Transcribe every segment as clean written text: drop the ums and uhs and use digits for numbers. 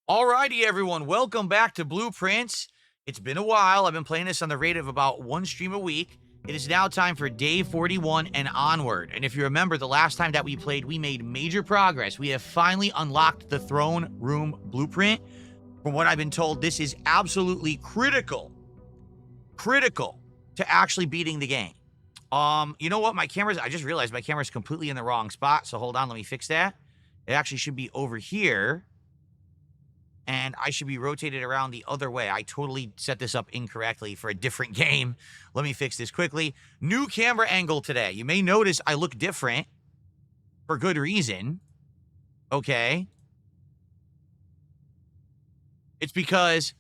Alrighty, everyone. Welcome back to Blueprints. It's been a while. I've been playing this on the rate of about one stream a week. It is now time for day 41 and onward. And if you remember, the last time that we played, we made major progress. We have finally unlocked the throne room blueprint. From what I've been told, this is absolutely critical to actually beating the game. You know what? I just realized my camera's completely in the wrong spot. So hold on, let me fix that. It actually should be over here. And I should be rotated around the other way. I totally set this up incorrectly for a different game. Let me fix this quickly. New camera angle today. You may notice I look different for good reason. Okay. It's because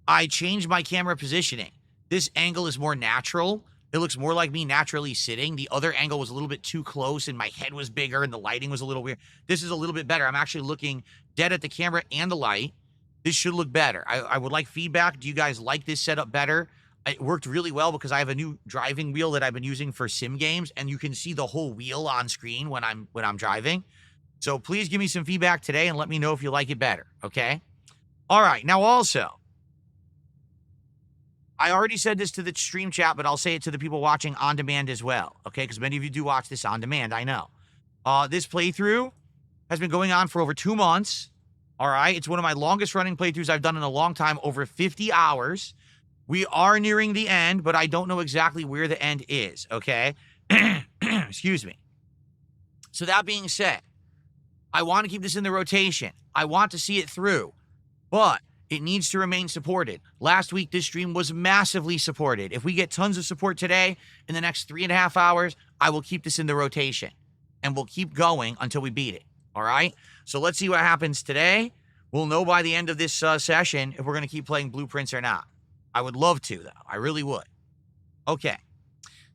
I changed my camera positioning. This angle is more natural. It looks more like me naturally sitting. The other angle was a little bit too close and my head was bigger and the lighting was a little weird. This is a little bit better. I'm actually looking dead at the camera and the light. This should look better. I would like feedback. Do you guys like this setup better? It worked really well because I have a new driving wheel that I've been using for sim games, and you can see the whole wheel on screen when I'm driving. So please give me some feedback today and let me know if you like it better, okay? All right, now also, I already said this to the stream chat, but I'll say it to the people watching on demand as well, okay? Because many of you do watch this on demand, I know. This playthrough has been going on for over 2 months, all right? It's one of my longest running playthroughs I've done in a long time, over 50 hours. We are nearing the end, but I don't know exactly where the end is, okay? Excuse me. So that being said, I want to keep this in the rotation. I want to see it through, but it needs to remain supported. Last week, this stream was massively supported. If we get tons of support today, in the next 3.5 hours, I will keep this in the rotation. And we'll keep going until we beat it, all right? So let's see what happens today. We'll know by the end of this session if we're going to keep playing Blueprints or not. I would love to, though. I really would. Okay.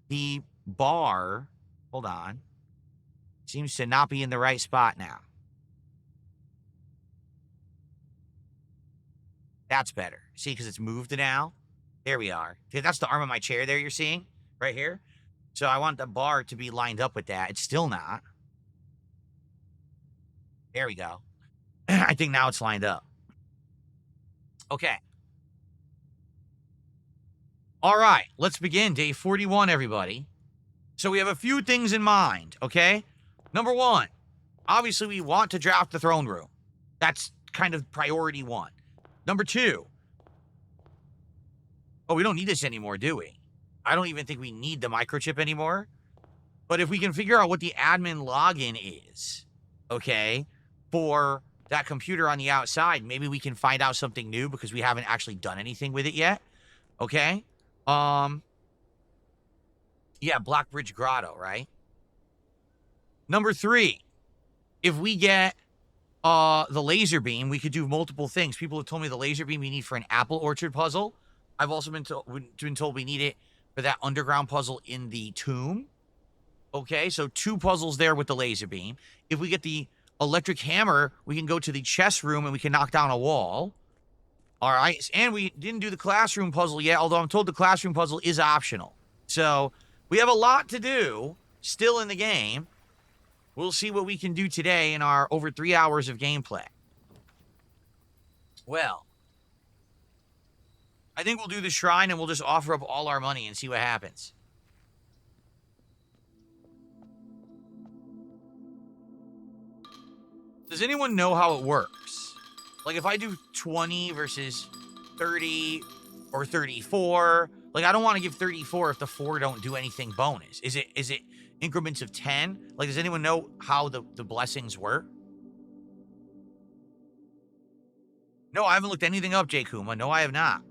The bar, hold on, seems to not be in the right spot now. That's better. See, because it's moved now. There we are. Okay, that's the arm of my chair there you're seeing right here. So I want the bar to be lined up with that. It's still not. There we go. I think now it's lined up. Okay. All right, let's begin day 41, everybody. So we have a few things in mind, okay? Number one, obviously we want to draft the throne room. That's kind of priority one. Number two, oh, we don't need this anymore, do we? I don't even think we need the microchip anymore. But if we can figure out what the admin login is, okay, for that computer on the outside, maybe we can find out something new because we haven't actually done anything with it yet, okay? Yeah, Blackbridge Grotto, right? Number three, if we get the laser beam, we could do multiple things. People have told me the laser beam we need for an apple orchard puzzle. I've also been told we need it for that underground puzzle in the tomb. Okay, so 2 puzzles there with the laser beam. If we get the electric hammer, we can go to the chess room and we can knock down a wall. All right, and we didn't do the classroom puzzle yet, although I'm told the classroom puzzle is optional. So we have a lot to do still in the game. We'll see what we can do today in our over 3 hours of gameplay. Well, I think we'll do the shrine and we'll just offer up all our money and see what happens. Does anyone know how it works? Like if I do 20 versus 30 or 34, like I don't want to give 34 if the 4 don't do anything bonus. Is it increments of 10? Like, does anyone know how the blessings work? No, I haven't looked anything up, J. Kuma. No, I have not.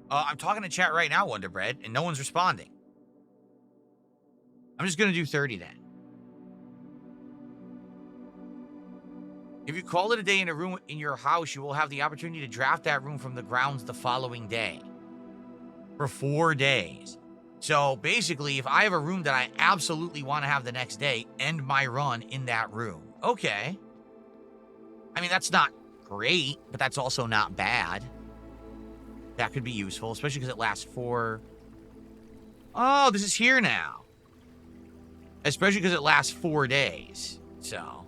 I'm talking to chat right now, Wonder Bread, and no one's responding. I'm just going to do 30 then. If you call it a day in a room in your house, you will have the opportunity to draft that room from the grounds the following day. For 4 days. So basically, if I have a room that I absolutely want to have the next day, end my run in that room. Okay. I mean, that's not great, but that's also not bad. That could be useful, especially because it lasts for... Oh, this is here now. Especially because it lasts 4 days. So.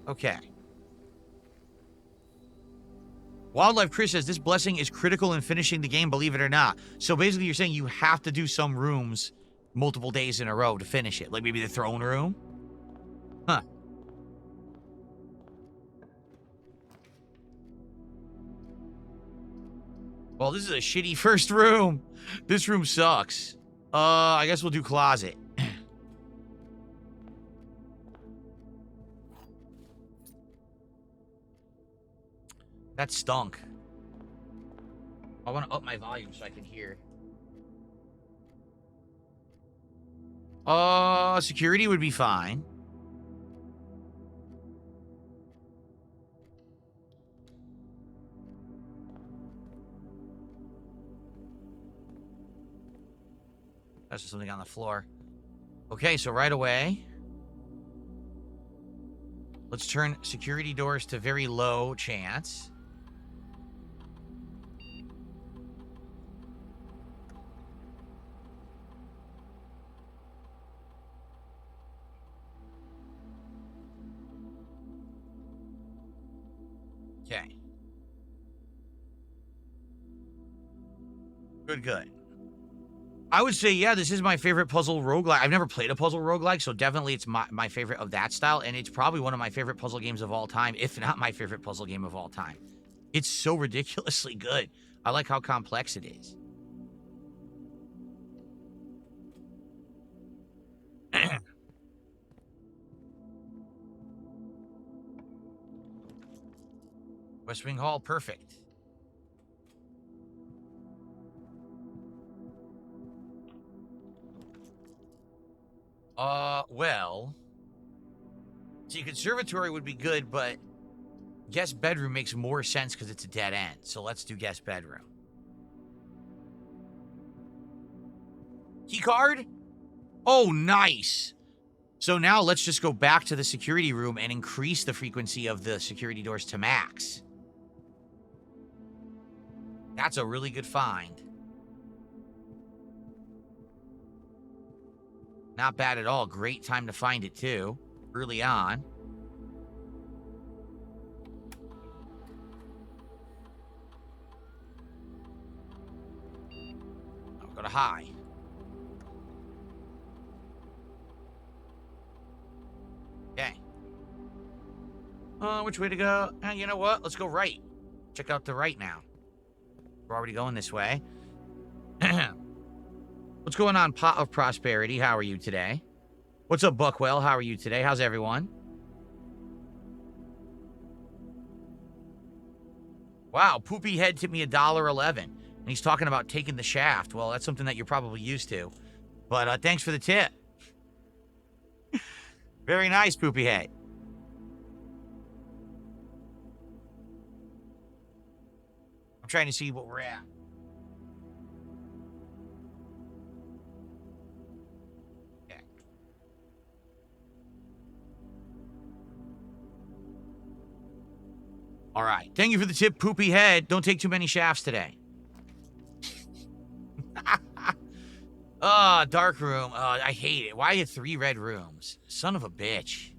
Okay. Wildlife Chris says, this blessing is critical in finishing the game, believe it or not. So basically you're saying you have to do some rooms multiple days in a row to finish it. Like maybe the throne room? Huh. Well, this is a shitty first room. This room sucks. I guess we'll do closet. That stunk. I want to up my volume so I can hear. Security would be fine. That's just something on the floor. Okay, so right away, let's turn security doors to very low chance. Okay. Good. I would say, yeah, this is my favorite puzzle roguelike. I've never played a puzzle roguelike, so definitely it's my favorite of that style, and it's probably one of my favorite puzzle games of all time, if not my favorite puzzle game of all time. It's so ridiculously good. I like how complex it is. West Wing Hall, perfect. Well... See, conservatory would be good, but... guest bedroom makes more sense because it's a dead end. So let's do guest bedroom. Key card? Oh, nice! So now let's just go back to the security room and increase the frequency of the security doors to max. That's a really good find. Not bad at all. Great time to find it, too. Early on. I'll go to high. Okay. Which way to go? You know what? Let's go right. Check out the right now. We're already going this way. What's going on, Pot of Prosperity? How are you today? What's up, Buckwell? How are you today? How's everyone? Wow, Poopy Head tipped me $1.11. And he's talking about taking the shaft. Well, that's something that you're probably used to. But thanks for the tip. Very nice, Poopy Head. I'm trying to see what we're at. Okay. All right. Thank you for the tip, Poopy Head. Don't take too many shafts today. Dark room. I hate it. Why are you 3 red rooms? Son of a bitch.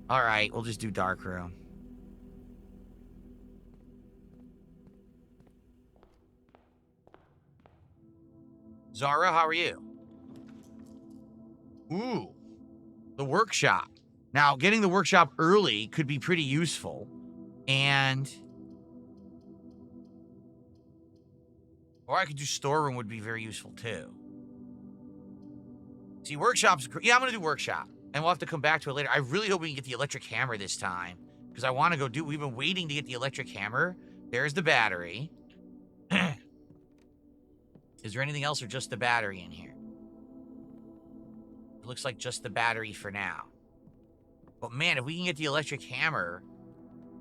All right, we'll just do dark room. Zara, how are you? Ooh, the workshop. Now, getting the workshop early could be pretty useful. And... or I could do storeroom would be very useful, too. See, workshop's... yeah, I'm going to do workshop. And we'll have to come back to it later. I really hope we can get the electric hammer this time. Because I want to go do... we've been waiting to get the electric hammer. There's the battery. Is there anything else or just the battery in here? It looks like just the battery for now. But man, if we can get the electric hammer,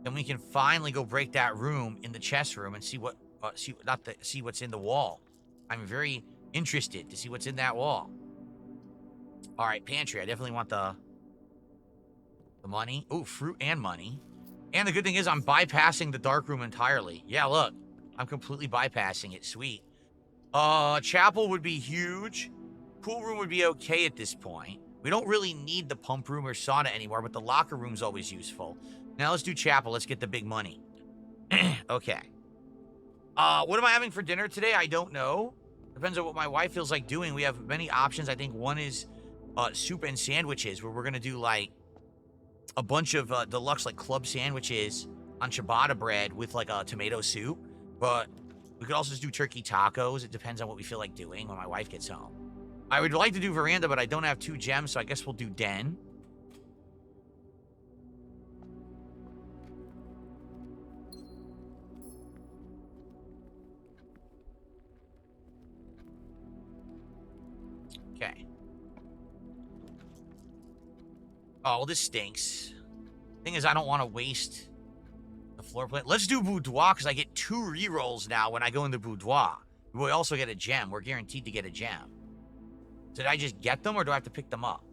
then we can finally go break that room in the chest room and see what... see what's in the wall. I'm very interested to see what's in that wall. All right, pantry. I definitely want the money. Oh, fruit and money. And the good thing is I'm bypassing the dark room entirely. Yeah, look. I'm completely bypassing it. Sweet. Chapel would be huge. Pool room would be okay at this point. We don't really need the pump room or sauna anymore, but the locker room's always useful. Now let's do chapel. Let's get the big money. Okay. What am I having for dinner today? I don't know. Depends on what my wife feels like doing. We have many options. I think one is soup and sandwiches, where we're going to do like a bunch of deluxe like club sandwiches on ciabatta bread with like a tomato soup. But we could also just do turkey tacos. It depends on what we feel like doing when my wife gets home. I would like to do veranda, but I don't have 2 gems, so I guess we'll do den. Okay. Oh, well, this stinks. Thing is, I don't want to waste the floor plan. Let's do boudoir, because I get 2 rerolls now when I go into boudoir. We also get a gem. We're guaranteed to get a gem. Did I just get them, or do I have to pick them up?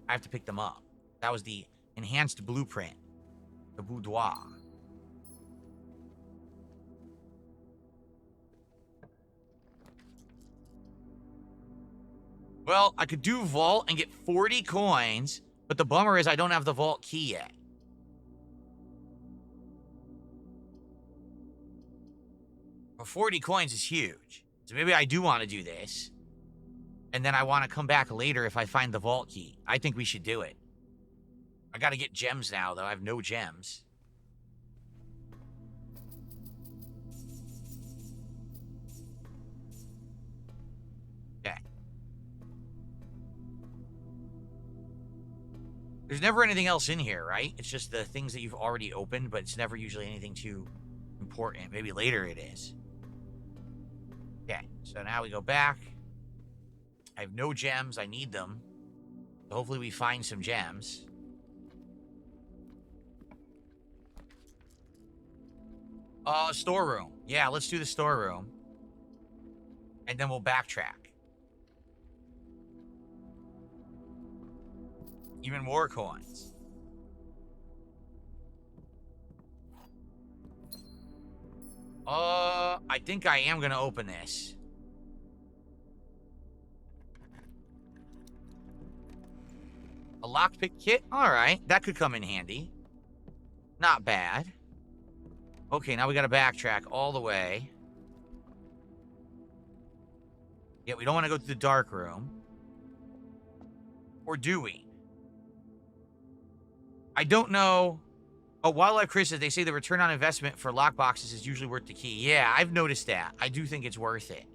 I have to pick them up. That was the enhanced blueprint. The boudoir. Well, I could do vault and get 40 coins, but the bummer is I don't have the vault key yet. But 40 coins is huge. So maybe I do want to do this. And then I want to come back later if I find the vault key. I think we should do it. I got to get gems now, though. I have no gems. Okay. There's never anything else in here, right? It's just the things that you've already opened, but it's never usually anything too important. Maybe later it is. Okay, so now we go back. I have no gems. I need them. So hopefully we find some gems. Storeroom. Yeah, let's do the storeroom. And then we'll backtrack. Even more coins. I think I am going to open this. A lockpick kit? Alright, that could come in handy. Not bad. Okay, now we gotta backtrack all the way. Yeah, we don't want to go to the dark room. Or do we? I don't know. Oh, Wildlife Chris says they say the return on investment for lockboxes is usually worth the key. Yeah, I've noticed that. I do think it's worth it.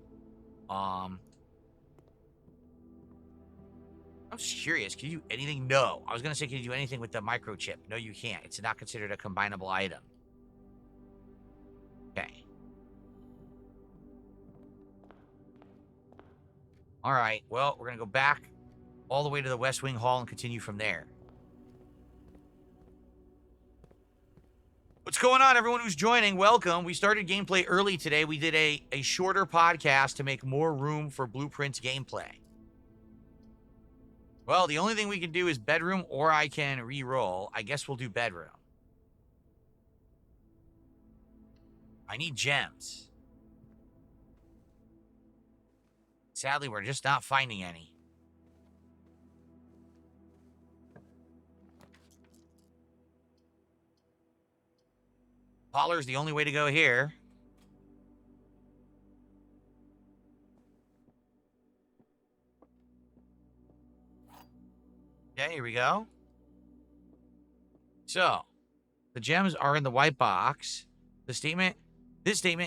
I'm just curious. Can you do anything? No. I was going to say, can you do anything with the microchip? No, you can't. It's not considered a combinable item. Okay. All right. Well, we're going to go back all the way to the West Wing Hall and continue from there. What's going on, everyone who's joining? Welcome. We started gameplay early today. We did a shorter podcast to make more room for Blueprint's gameplay. Well, the only thing we can do is bedroom, or I can re-roll. I guess we'll do bedroom. I need gems. Sadly, we're just not finding any. Pollar's the only way to go here. Okay, here we go. So, the gems are in the white box. This statement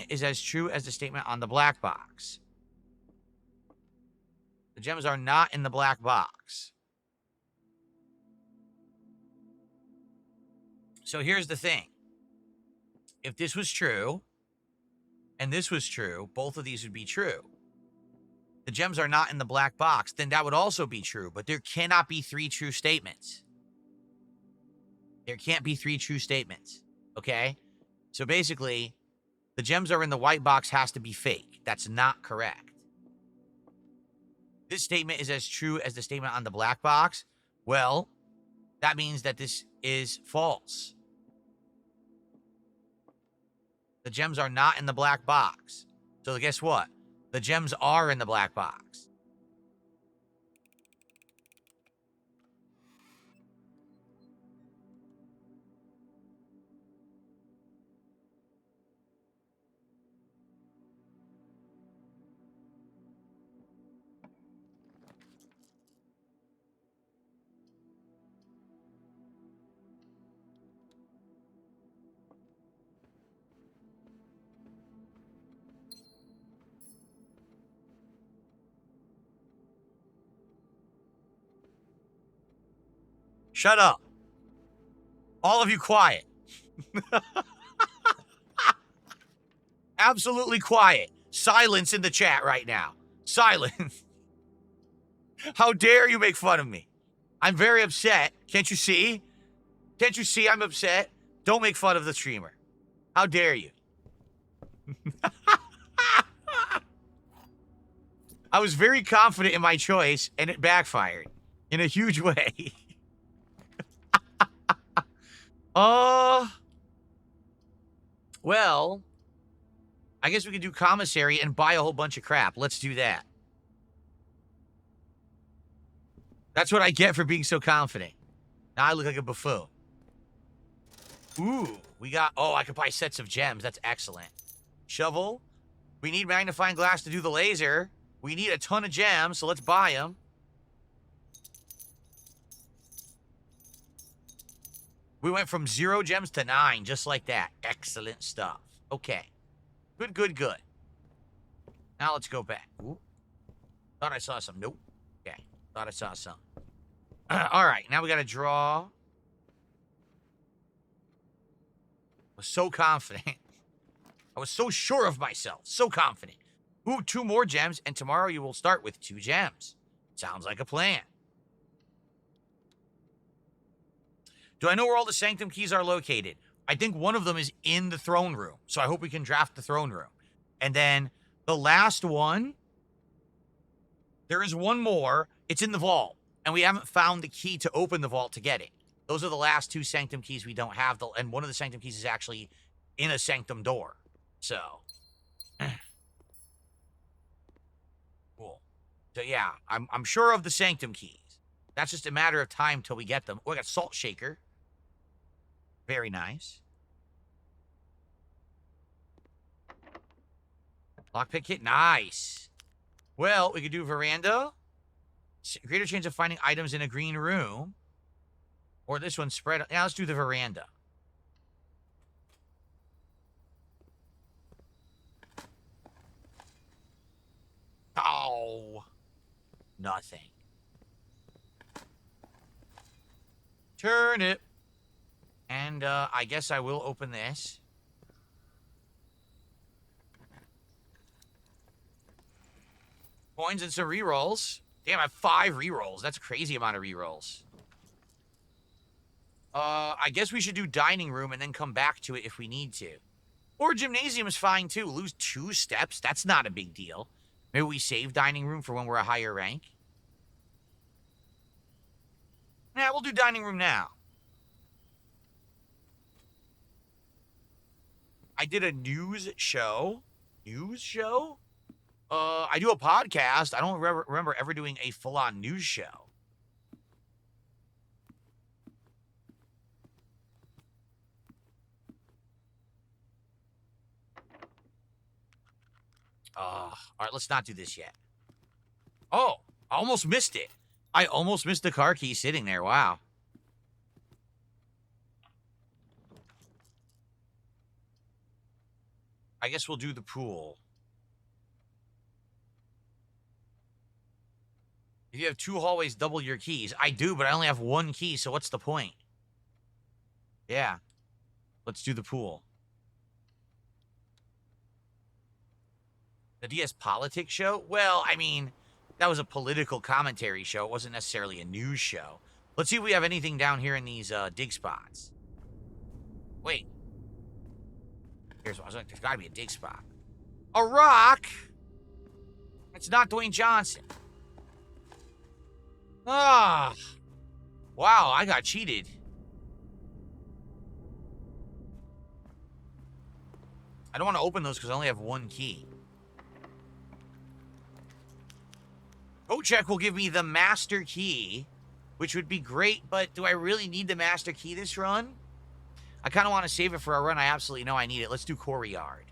is as true as the statement on the black box. The gems are not in the black box. So here's the thing. If this was true, and this was true, both of these would be true. The gems are not in the black box, then that would also be true. But there cannot be 3 true statements. There can't be 3 true statements. Okay? So basically, the gems are in the white box has to be fake. That's not correct. This statement is as true as the statement on the black box. Well, that means that this is false. The gems are not in the black box. So guess what? The gems are in the black box. Shut up. All of you quiet. Absolutely quiet. Silence in the chat right now. Silence. How dare you make fun of me? I'm very upset. Can't you see? Can't you see I'm upset? Don't make fun of the streamer. How dare you? I was very confident in my choice, and it backfired in a huge way. Well, I guess we could do commissary and buy a whole bunch of crap. Let's do that. That's what I get for being so confident. Now I look like a buffoon. Ooh, we got... Oh, I could buy sets of gems. That's excellent. Shovel. We need magnifying glass to do the laser. We need a ton of gems, so let's buy them. We went from 0 gems to 9, just like that. Excellent stuff. Okay. Good, good, good. Now let's go back. Ooh. Thought I saw some. Nope. Okay. Thought I saw some. All right. Now we got to draw. I was so confident. I was so sure of myself. So confident. Ooh, 2 more gems, and tomorrow you will start with 2 gems. Sounds like a plan. Do I know where all the Sanctum keys are located? I think one of them is in the throne room. So I hope we can draft the throne room. And then the last one, there is one more. It's in the vault. And we haven't found the key to open the vault to get it. Those are the last 2 Sanctum keys we don't have. And one of the Sanctum keys is actually in a Sanctum door. So. Cool. So yeah, I'm sure of the Sanctum keys. That's just a matter of time till we get them. Oh, I got Salt Shaker. Very nice. Lockpick kit. Nice. Well, we could do veranda. Greater chance of finding items in a green room. Or this one spread. Yeah, let's do the veranda. Oh. Nothing. Turnip. And I guess I will open this. Coins and some rerolls. Damn, I have 5 rerolls. That's a crazy amount of rerolls. I guess we should do dining room and then come back to it if we need to. Or gymnasium is fine too. Lose 2 steps. That's not a big deal. Maybe we save dining room for when we're a higher rank. Yeah, we'll do dining room now. I did a news show. News show? I do a podcast. I don't remember ever doing a full-on news show. All right, let's not do this yet. Oh, I almost missed it. I almost missed the car key sitting there. Wow. I guess we'll do the pool. If you have 2 hallways, double your keys. I do, but I only have 1 key, so what's the point? Yeah. Let's do the pool. The DS Politics show? Well, I mean, that was a political commentary show. It wasn't necessarily a news show. Let's see if we have anything down here in these dig spots. Wait. Here's what I was like. There's got to be a dig spot. A rock? It's not Dwayne Johnson. Ah. Wow, I got cheated. I don't want to open those because I only have one key. Code check will give me the master key, which would be great, but do I really need the master key this run? I kind of want to save it for a run I absolutely know I need it. Let's do Courtyard.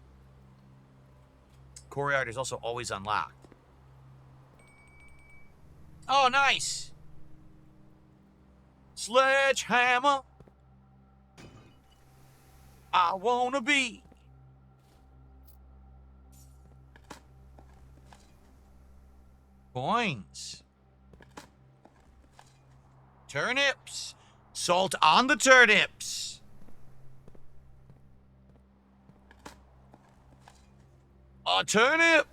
Courtyard is also always unlocked. Oh, nice. Sledgehammer. I wanna be. Coins. Turnips. Salt on the turnips. A turnip.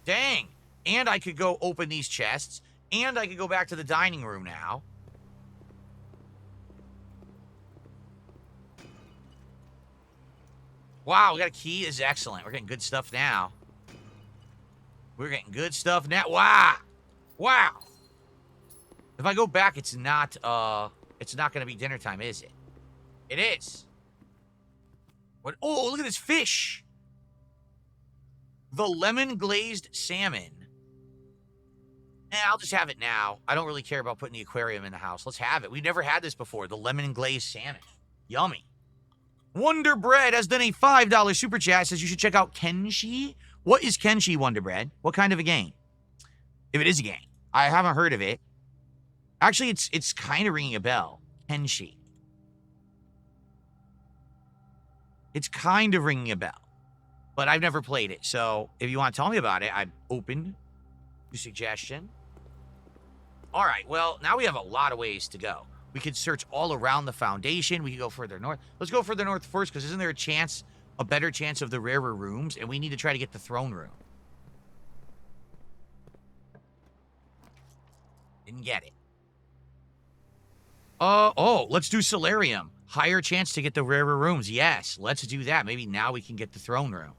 Dang. And I could go open these chests. And I could go back to the dining room now. Wow, we got a key. This is excellent. We're getting good stuff now. We're getting good stuff now. Wow. Wow. If I go back, it's not gonna be dinner time, is it? It is. What? Oh, look at this fish. The lemon glazed salmon. I'll just have it now. I don't really care about putting the aquarium in the house. Let's have it. We've never had this before. The lemon glazed salmon. Yummy. Wonder Bread has done a $5 super chat. Says you should check out Kenshi. What is Kenshi, Wonder Bread? What kind of a game? If it is a game. I haven't heard of it. Actually, it's kind of ringing a bell. Kenshi. It's kind of ringing a bell. But I've never played it. So if you want to tell me about it, I'm open to suggestion. All right, well, now we have a lot of ways to go. We could search all around the foundation. We could go further north. Let's go further north first, because isn't there a better chance of the rarer rooms? And we need to try to get the throne room. Didn't get it. Oh, let's do Solarium. Higher chance to get the rarer rooms. Yes, let's do that. Maybe now we can get the throne room.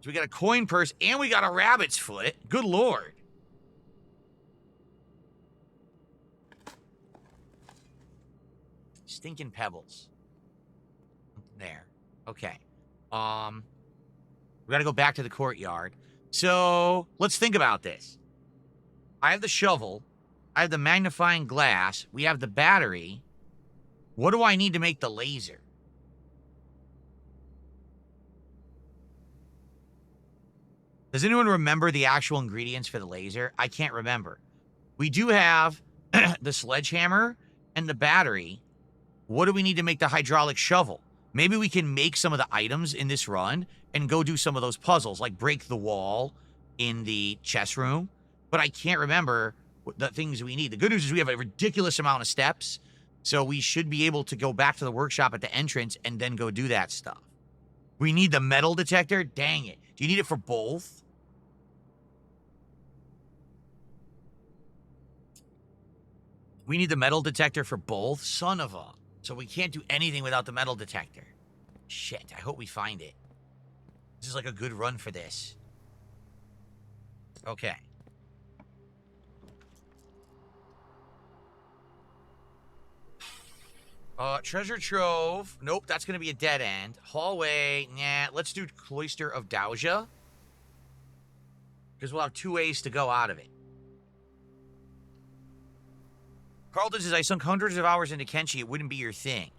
So we got a coin purse, and we got a rabbit's foot. Good lord. Stinking pebbles. There. Okay. We gotta go back to the courtyard. So, let's think about this. I have the shovel. I have the magnifying glass. We have the battery. What do I need to make the laser? Does anyone remember the actual ingredients for the laser? I can't remember. We do have the sledgehammer and the battery. What do we need to make the hydraulic shovel? Maybe we can make some of the items in this run and go do some of those puzzles, like break the wall in the chess room. But I can't remember the things we need. The good news is we have a ridiculous amount of steps, so we should be able to go back to the workshop at the entrance and then go do that stuff. We need the metal detector? Dang it. Do you need it for both? We need the metal detector for both? Son of a... So we can't do anything without the metal detector. Shit, I hope we find it. This is like a good run for this. Okay. Treasure trove. Nope, that's going to be a dead end. Hallway. Nah, let's do Cloister of Doja. Because we'll have 2 ways to go out of it. Carlton says, I sunk hundreds of hours into Kenshi. It wouldn't be your thing.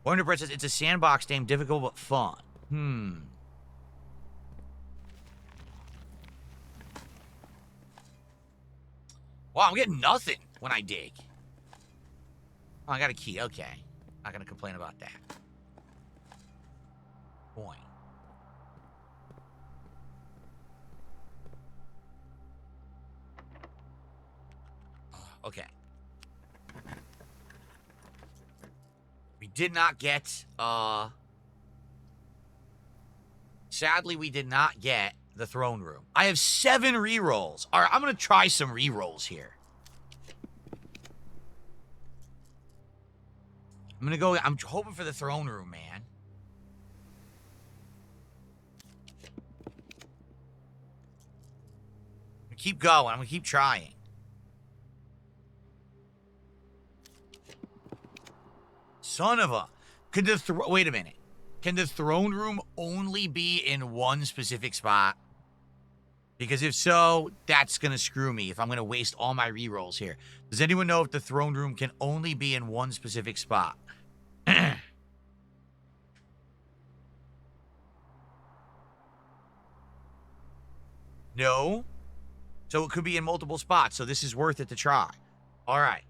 Wonder Bread says, it's a sandbox game, difficult but fun. Wow, I'm getting nothing when I dig. Oh, I got a key. Okay. Not going to complain about that. Coin. Okay. We did not get, sadly, we did not get the throne room. I have 7 rerolls. All right, I'm going to try some rerolls here. I'm going to go, I'm hoping for the throne room, man. Keep going. I'm gonna keep trying. Son of a... Wait a minute. Can the throne room only be in one specific spot? Because if so, that's gonna screw me if I'm gonna waste all my rerolls here. Does anyone know if the throne room can only be in one specific spot? No? So it could be in multiple spots, so this is worth it to try. All right.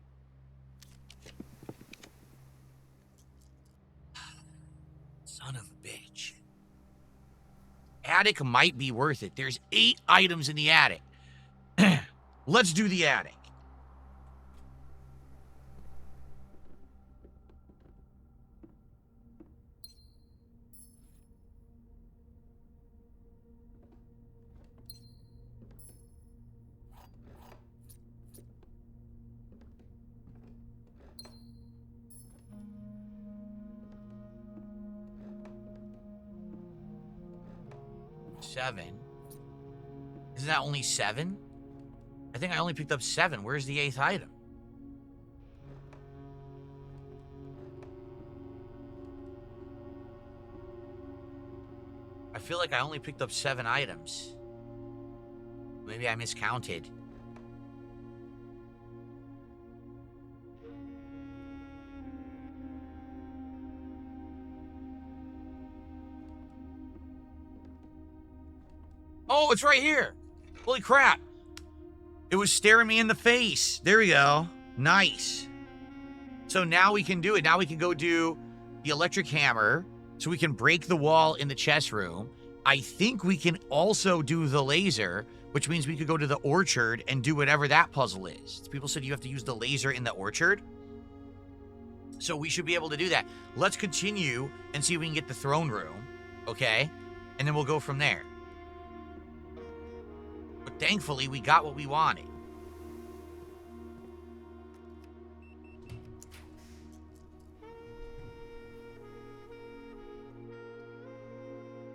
Son of a bitch. Attic might be worth it. There's 8 items in the attic. Let's do the attic. Seven. Isn't that only 7? I think I only picked up 7. Where's the 8th item? I feel like I only picked up 7 items. Maybe I miscounted. Oh, it's right here. Holy crap. It was staring me in the face. There we go. Nice. So now we can do it. Now we can go do the electric hammer so we can break the wall in the chess room. I think we can also do the laser, which means we could go to the orchard and do whatever that puzzle is. People said you have to use the laser in the orchard. So we should be able to do that. Let's continue and see if we can get the throne room. Okay? And then we'll go from there. But thankfully, we got what we wanted.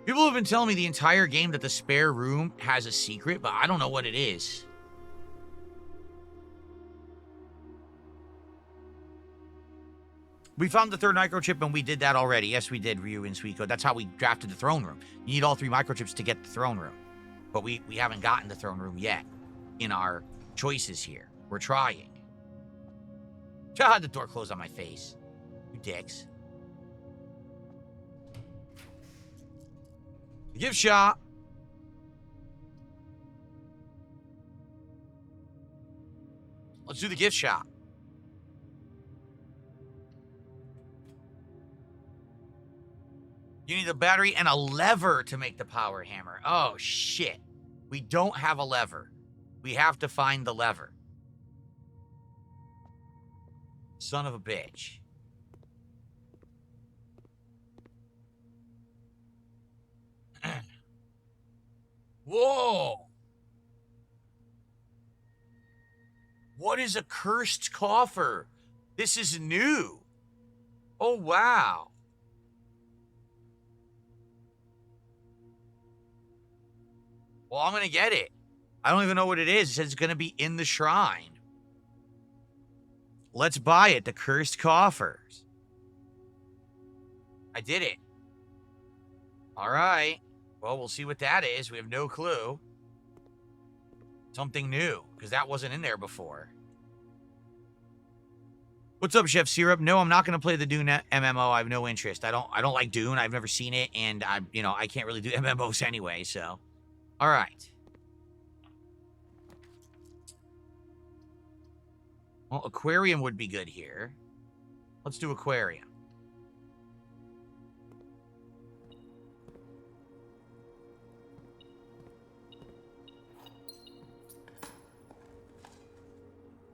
People have been telling me the entire game that the spare room has a secret, but I don't know what it is. We found the 3rd microchip, and we did that already. Yes, we did, Ryu and Suiko. That's how we drafted the throne room. You need all 3 microchips to get the throne room. But we haven't gotten the throne room yet in our choices here. We're trying. God, the door closed on my face. You dicks. Gift shop. Let's do the gift shop. You need a battery and a lever to make the power hammer. Oh, shit. We don't have a lever. We have to find the lever. Son of a bitch. Whoa. What is a cursed coffer? This is new. Oh, wow. Well, I'm going to get it. I don't even know what it is. It says it's going to be in the shrine. Let's buy it. The cursed coffers. I did it. All right. Well, we'll see what that is. We have no clue. Something new, because that wasn't in there before. What's up, Chef Syrup? No, I'm not going to play the Dune MMO. I have no interest. I don't like Dune. I've never seen it, and I can't really do MMOs anyway, so... All right. Well, aquarium would be good here. Let's do aquarium.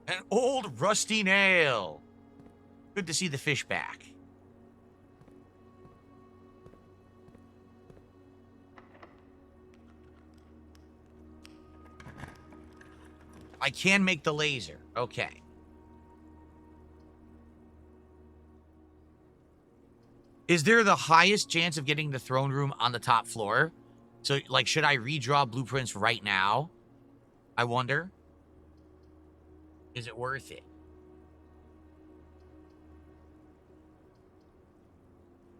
An old rusty nail. Good to see the fish back. I can make the laser. Okay. Is there the highest chance of getting the throne room on the top floor? So, like, should I redraw blueprints right now? I wonder, is it worth it?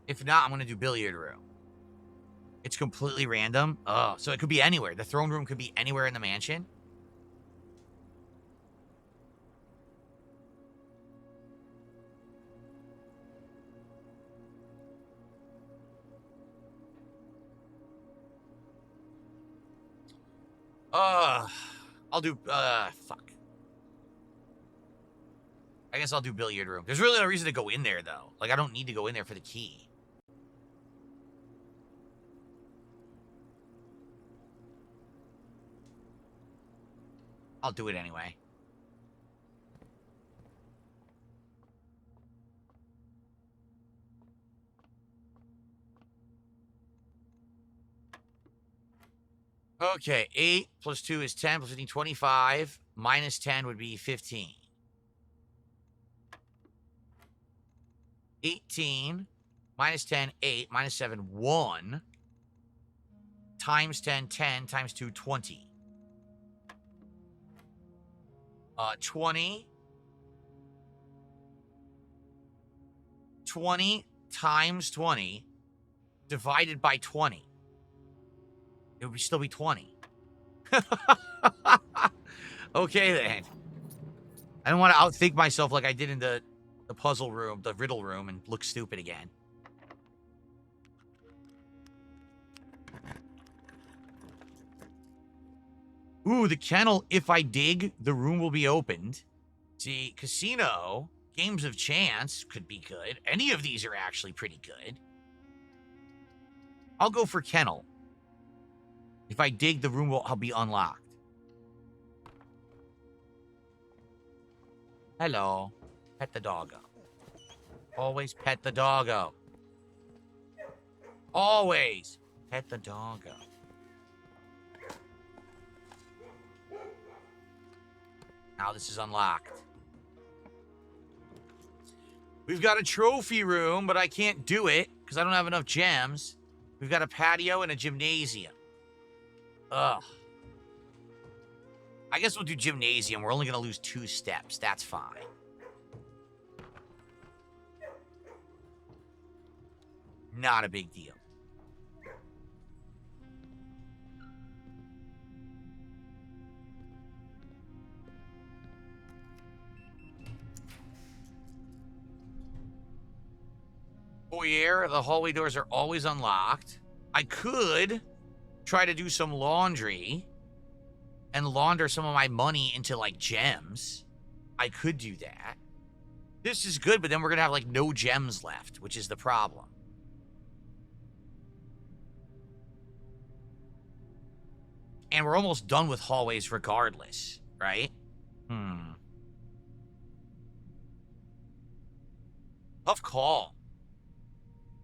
If not, I'm going to do billiard room. It's completely random. Oh, so it could be anywhere. The throne room could be anywhere in the mansion. I'll do, fuck. I guess I'll do billiard room. There's really no reason to go in there, though. Like, I don't need to go in there for the key. I'll do it anyway. Okay, 8 plus 2 is 10, plus 15, 25. Minus 10 would be 15. 18. Minus 10, 8. Minus 7, 1. Times 10, 10. Times 2, 20. 20. 20 times 20 divided by 20. It would still be 20. Okay, then. I don't want to outthink myself like I did in the puzzle room, the riddle room, and look stupid again. Ooh, the kennel. If I dig, the room will be opened. See, casino, games of chance could be good. Any of these are actually pretty good. I'll go for kennel. If I dig, the room will be unlocked. Hello. Pet the doggo. Always pet the doggo. Always pet the doggo. Now this is unlocked. We've got a trophy room, but I can't do it because I don't have enough gems. We've got a patio and a gymnasium. Ugh. I guess we'll do gymnasium. We're only going to lose 2 steps. That's fine. Not a big deal. Foyer, the hallway doors are always unlocked. I could try to do some laundry and launder some of my money into, like, gems. I could do that. This is good, but then we're going to have, like, no gems left, which is the problem. And we're almost done with hallways regardless, right? Tough call.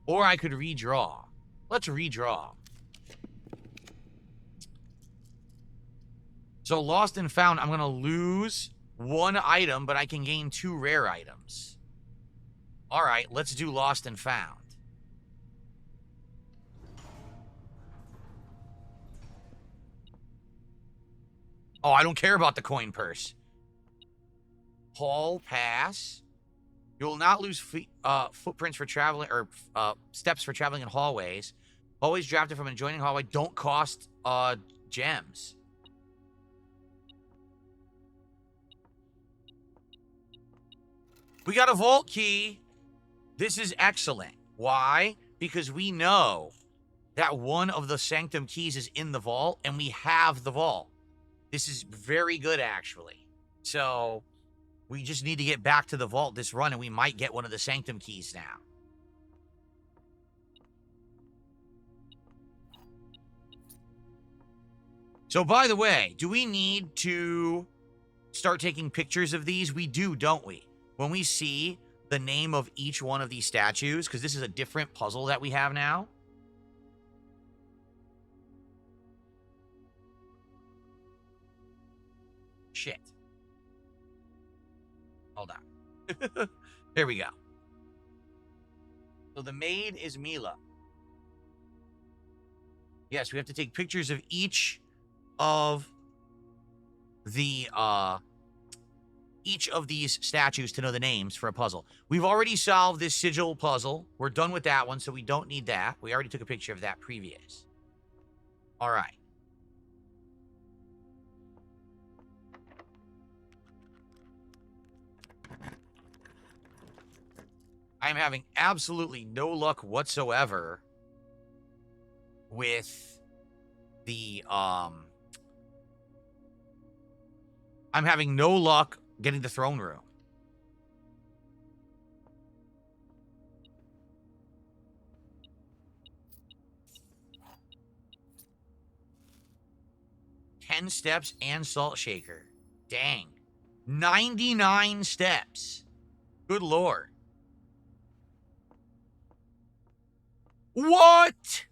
Or I could redraw. Let's redraw. So lost and found, I'm going to lose 1 item, but I can gain 2 rare items. All right, let's do lost and found. Oh, I don't care about the coin purse. Hall pass. You will not lose footprints for traveling, or steps for traveling in hallways. Always drafted from an adjoining hallway. Don't cost gems. We got a vault key. This is excellent. Why? Because we know that one of the Sanctum keys is in the vault, and we have the vault. This is very good, actually. So we just need to get back to the vault this run, and we might get one of the Sanctum keys now. So, by the way, do we need to start taking pictures of these? We do, don't we? When we see the name of each one of these statues, because this is a different puzzle that we have now. Shit. Hold on. There we go. So the maid is Mila. Yes, we have to take pictures of each of the each of these statues to know the names for a puzzle. We've already solved this sigil puzzle. We're done with that one, so we don't need that. We already took a picture of that previous. All right. I'm having absolutely no luck whatsoever with the, I'm having no luck getting the throne room. "10 steps and salt shaker." Dang. 99 steps. Good lord. What?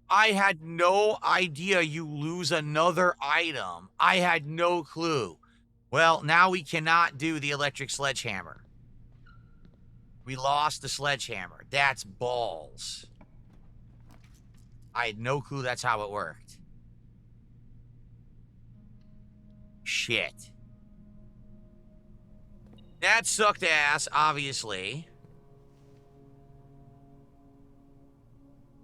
I had no idea you lose another item. I had no clue. Well, now we cannot do the electric sledgehammer. We lost the sledgehammer. That's balls. I had no clue that's how it worked. Shit. That sucked ass, obviously.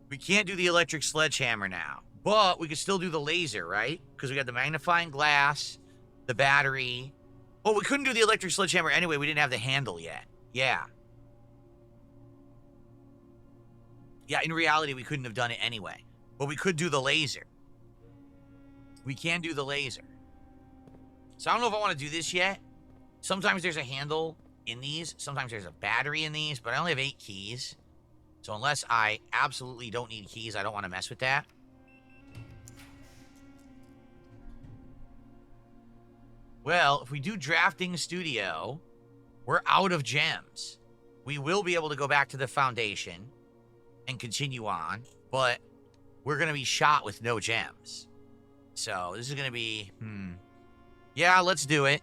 We can't do the electric sledgehammer now, but we can still do the laser, right? Because we got the magnifying glass, the battery. Oh, we couldn't do the electric sledgehammer anyway. We didn't have the handle yet. Yeah. Yeah, in reality, we couldn't have done it anyway. But we could do the laser. We can do the laser. So I don't know if I want to do this yet. Sometimes there's a handle in these. Sometimes there's a battery in these, but I only have 8 keys. So unless I absolutely don't need keys, I don't want to mess with that. Well, if we do drafting studio, we're out of gems. We will be able to go back to the foundation and continue on, but we're going to be shot with no gems. So this is going to be, yeah, let's do it.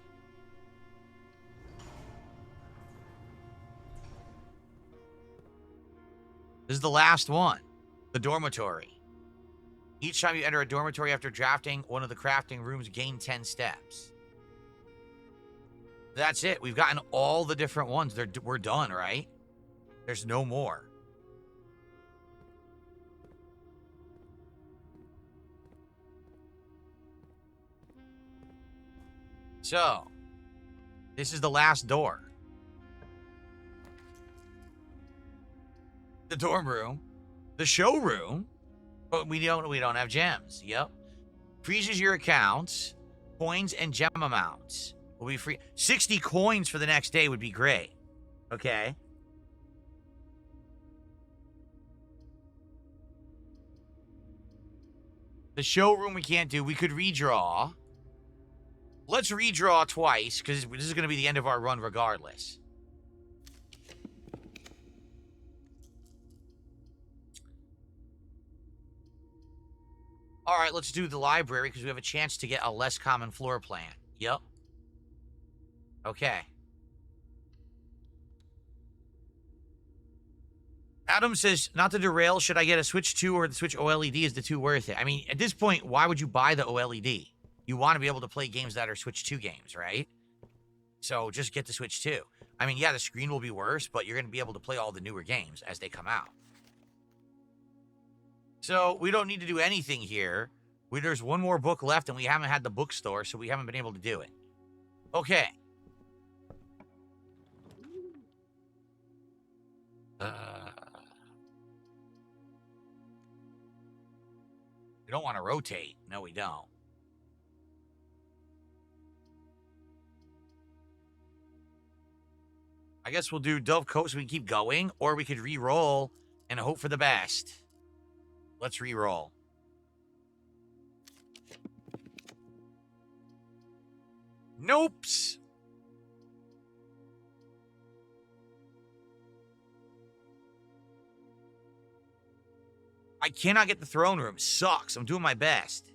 This is the last one, the dormitory. Each time you enter a dormitory after drafting one of the crafting rooms, gain 10 steps. That's it. We've gotten all the different ones. We're done, right? There's no more. So, this is the last door. The dorm room, the showroom, but we don't have gems. Yep. Freezes your accounts, coins and gem amounts will be free. 60 coins for the next day would be great. Okay. The showroom we can't do. We could redraw. Let's redraw twice, because this is going to be the end of our run regardless. All right, let's do the library, because we have a chance to get a less common floor plan. Yep. Okay. Adam says, not to derail, should I get a Switch 2 or the Switch OLED? Is the 2 worth it? I mean, at this point, why would you buy the OLED? You want to be able to play games that are Switch 2 games, right? So just get the Switch 2. I mean, yeah, the screen will be worse, but you're going to be able to play all the newer games as they come out. So we don't need to do anything here. There's one more book left, and we haven't had the bookstore, so we haven't been able to do it. Okay. We don't want to rotate. No, we don't. I guess we'll do Dove Coat so we can keep going, or we could re-roll and hope for the best. Let's re-roll. Nopes. I cannot get the throne room. Sucks. I'm doing my best.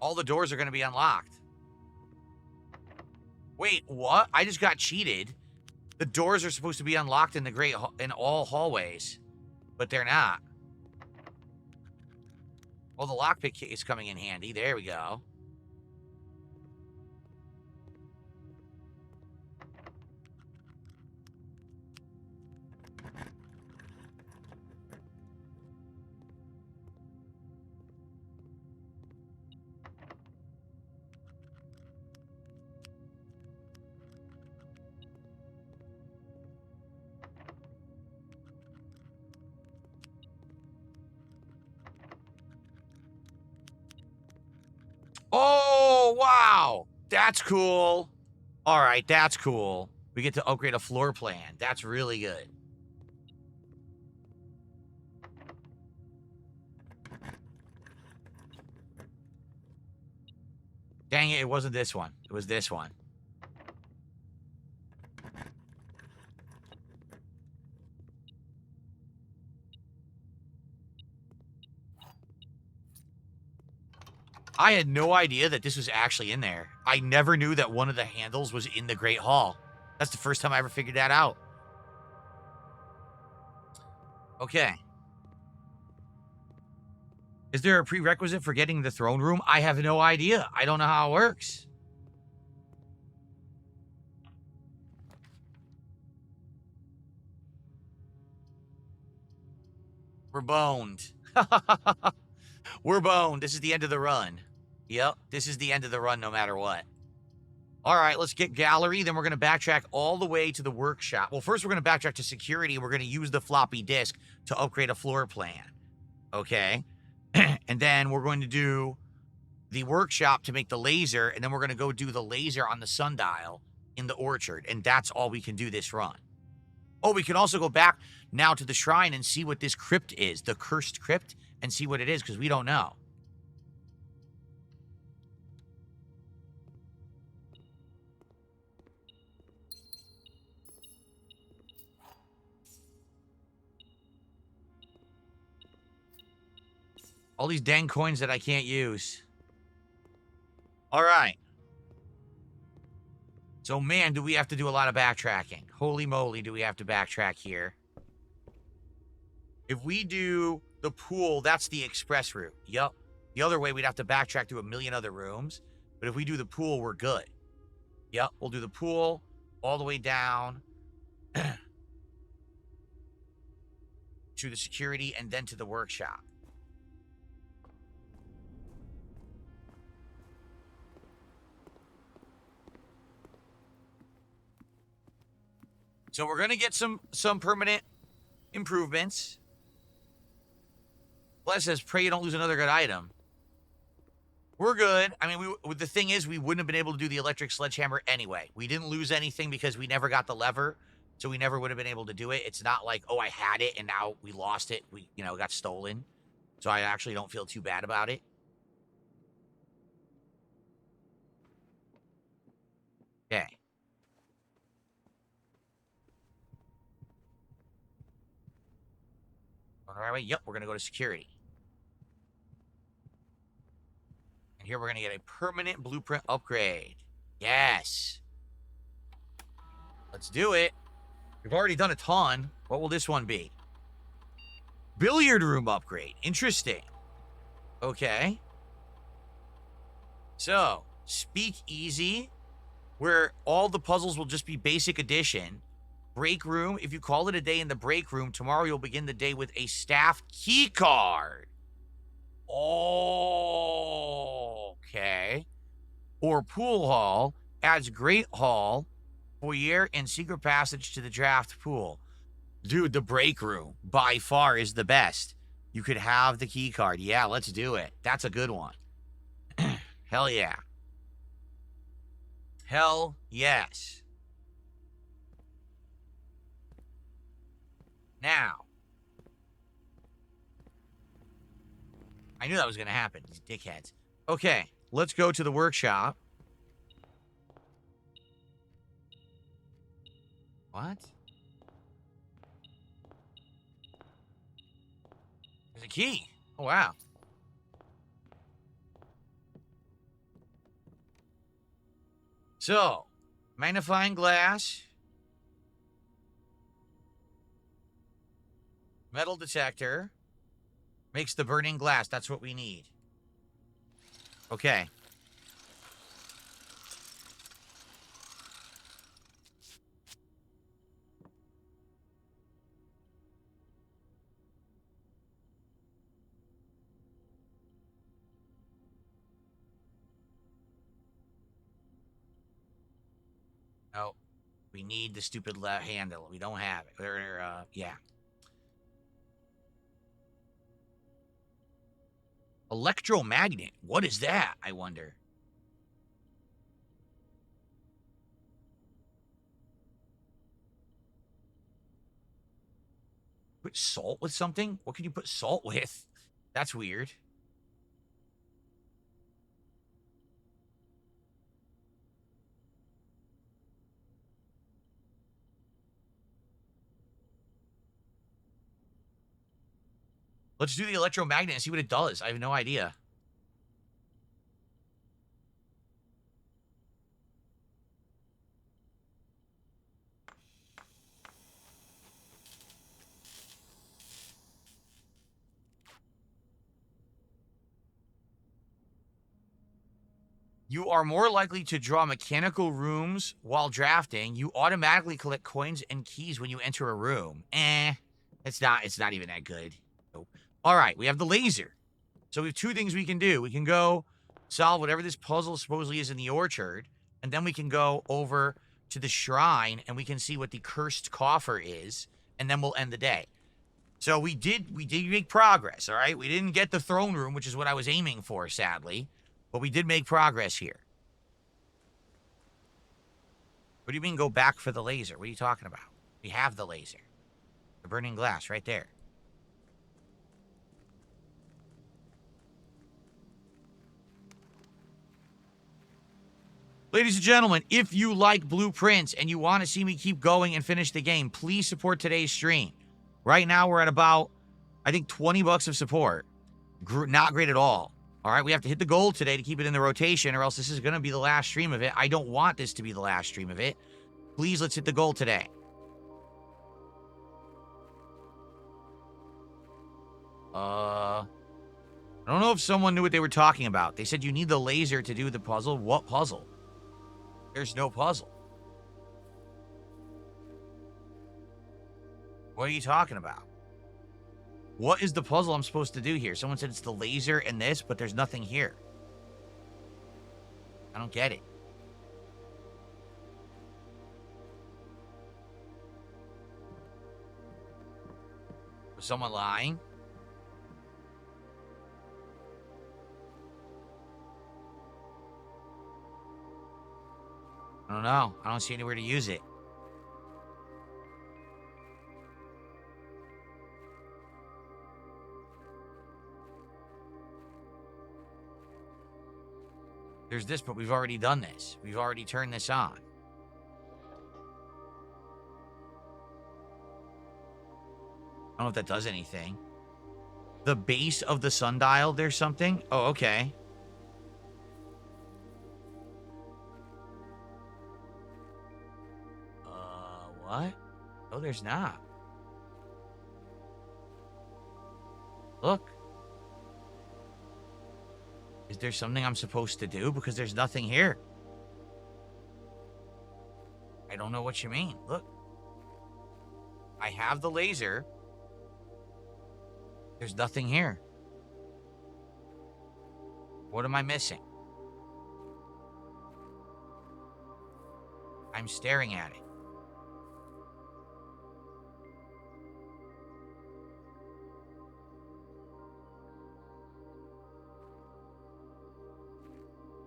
All the doors are going to be unlocked. Wait, what? I just got cheated. The doors are supposed to be unlocked in in all hallways, but they're not. Oh, the lockpick is coming in handy. There we go. Oh, wow. That's cool. All right, that's cool. We get to upgrade a floor plan. That's really good. Dang it, it wasn't this one. It was this one. I had no idea that this was actually in there. I never knew that one of the handles was in the Great Hall. That's the first time I ever figured that out. Okay. Is there a prerequisite for getting the throne room? I have no idea. I don't know how it works. We're boned. We're boned. This is the end of the run. Yep, this is the end of the run no matter what. All right, let's get gallery. Then we're going to backtrack all the way to the workshop. Well, first we're going to backtrack to security. We're going to use the floppy disk to upgrade a floor plan. Okay. And then we're going to do the workshop to make the laser. And then we're going to go do the laser on the sundial in the orchard. And that's all we can do this run. Oh, we can also go back now to the shrine and see what this crypt is. The cursed crypt. And see what it is, because we don't know. All these dang coins that I can't use. All right. So, man, do we have to do a lot of backtracking. Holy moly, do we have to backtrack here. If we do the pool, that's the express route. Yup. The other way, we'd have to backtrack through a million other rooms. But if we do the pool, we're good. Yep, we'll do the pool all the way down to the security and then to the workshop. So we're going to get some permanent improvements. Bless says, pray you don't lose another good item. We're good. I mean, the thing is, we wouldn't have been able to do the electric sledgehammer anyway. We didn't lose anything because we never got the lever, so we never would have been able to do it. It's not like, oh, I had it and now we lost it. We, got stolen. So I actually don't feel too bad about it. Okay. All right, yep, we're going to go to security. And here we're going to get a permanent blueprint upgrade. Yes. Let's do it. We've already done a ton. What will this one be? Billiard room upgrade. Interesting. Okay. So, speak easy, where all the puzzles will just be basic addition. Break room. If you call it a day in the break room, tomorrow you'll begin the day with a staff key card. Oh, okay. Or pool hall adds great hall, foyer, and secret passage to the draft pool. Dude, the break room by far is the best. You could have the key card. Yeah, let's do it. That's a good one. Hell yeah. Hell yes. Now, I knew that was going to happen, these dickheads. Okay, let's go to the workshop. What? There's a key. Oh, wow. So, Magnifying glass. Metal detector. Makes the burning glass. That's what we need. Okay. Oh, we need the stupid handle. We don't have it. Yeah. Electromagnet. What is that, I wonder? Put salt with something? What can you put salt with? That's weird. Let's do the electromagnet and see what it does. I have no idea. You are more likely to draw mechanical rooms while drafting. You automatically collect coins and keys when you enter a room. It's not even that good. Nope. All right, we have the laser. So we have two things we can do. We can go solve whatever this puzzle supposedly is in the orchard, and then we can go over to the shrine and we can see what the cursed coffer is, and then we'll end the day. So we did make progress, all right? We didn't get the throne room, which is what I was aiming for, sadly. But we did make progress here. What do you mean go back for the laser? What are you talking about? We have the laser. The burning glass right there. Ladies and gentlemen, if you like blueprints and you want to see me keep going and finish the game, please support today's stream. Right now, we're at about, I think, 20 bucks of support. Not great at all. All right, we have to hit the goal today to keep it in the rotation, or else this is going to be the last stream of it. I don't want this to be the last stream of it. Please, let's hit the goal today. I don't know if someone knew what they were talking about. They said you need the laser to do the puzzle. What puzzle? There's no puzzle. What are you talking about? What is the puzzle I'm supposed to do here? Someone said it's the laser and this, but there's nothing here. I don't get it. Was someone lying? I don't know. I don't see anywhere to use it. There's this, but we've already done this. We've already turned this on. I don't know if that does anything. The base of the sundial, there's something? Oh, okay. What? Oh, there's not. Look. Is there something I'm supposed to do? Because there's nothing here. I don't know what you mean. Look. I have the laser. There's nothing here. What am I missing? I'm staring at it.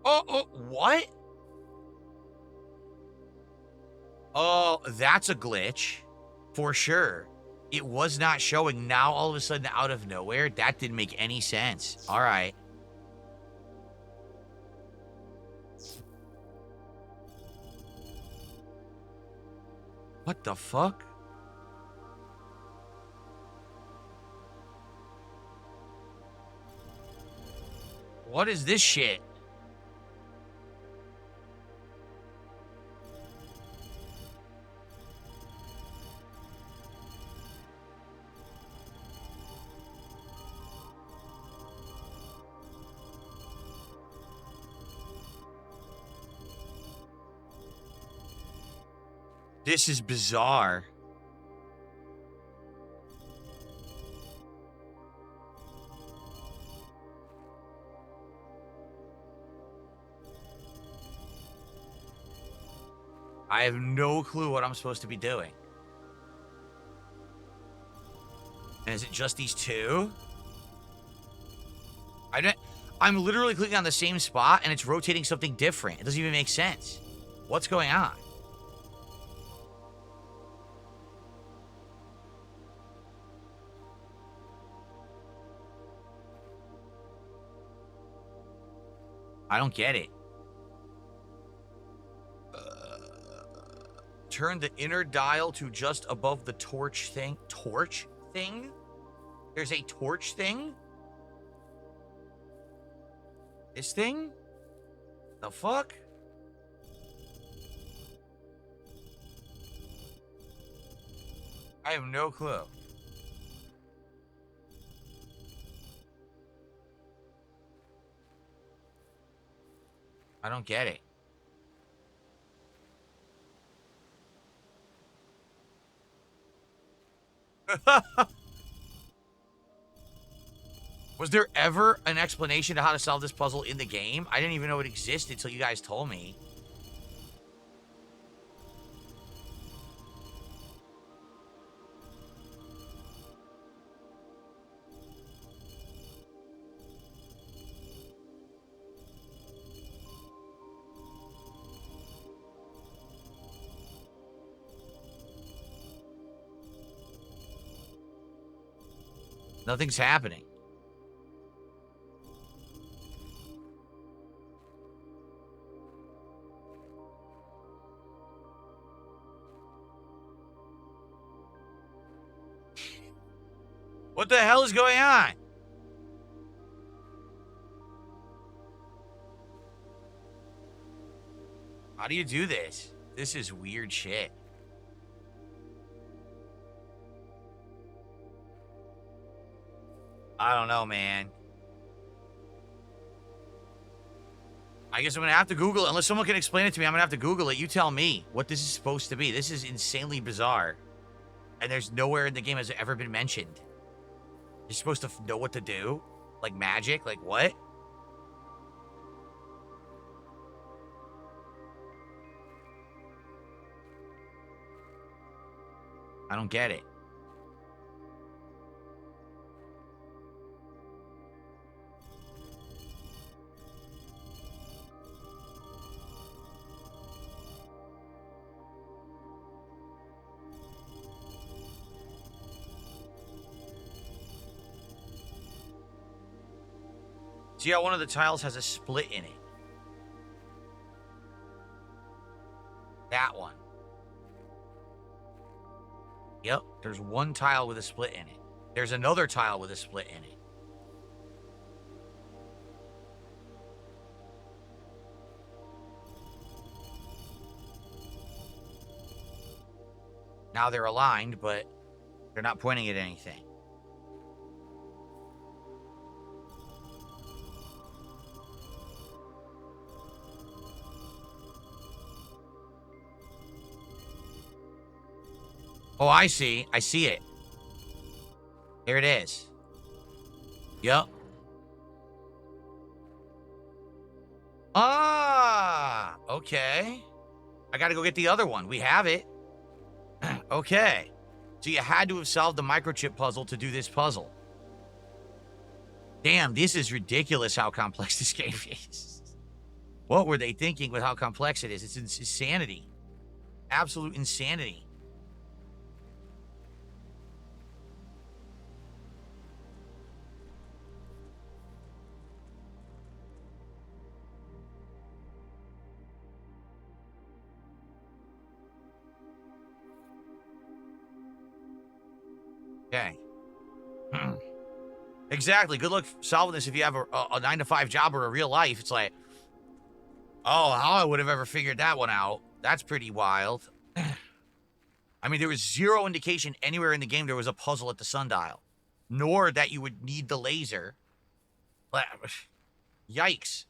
Oh, what? Oh, that's a glitch. For sure. It was not showing. Now, all of a sudden, out of nowhere, that didn't make any sense. All right. What the fuck? What is this shit? This is bizarre. I have no clue what I'm supposed to be doing. And is it just these two? I'm literally clicking on the same spot and it's rotating something different. It doesn't even make sense. What's going on? I don't get it. Turn the inner dial to just above the torch thing. Torch thing? There's a torch thing? This thing? The fuck? I have no clue. I don't get it. Was there ever an explanation to how to solve this puzzle in the game? I didn't even know it existed until you guys told me. Nothing's happening. What the hell is going on? How do you do this? This is weird shit. I don't know, man. I guess I'm going to have to Google it. Unless someone can explain it to me, I'm going to have to Google it. You tell me what this is supposed to be. This is insanely bizarre. And there's nowhere in the game has it ever been mentioned. You're supposed to know what to do? Like magic? Like what? I don't get it. See how one of the tiles has a split in it? That one. Yep, there's one tile with a split in it. There's another tile with a split in it. Now they're aligned, but they're not pointing at anything. Oh, I see. I see it. There it is. Yep. Ah, okay. I gotta go get the other one. We have it. Okay. So you had to have solved the microchip puzzle to do this puzzle. Damn, this is ridiculous how complex this game is. What were they thinking with how complex it is? It's insanity. Absolute insanity. Okay. Exactly. Good luck solving this if you have a 9-to-5 job or a real life. It's like, oh, how I would have ever figured that one out. That's pretty wild. I mean, there was zero indication anywhere in the game there was a puzzle at the Sundial, nor that you would need the laser. Yikes.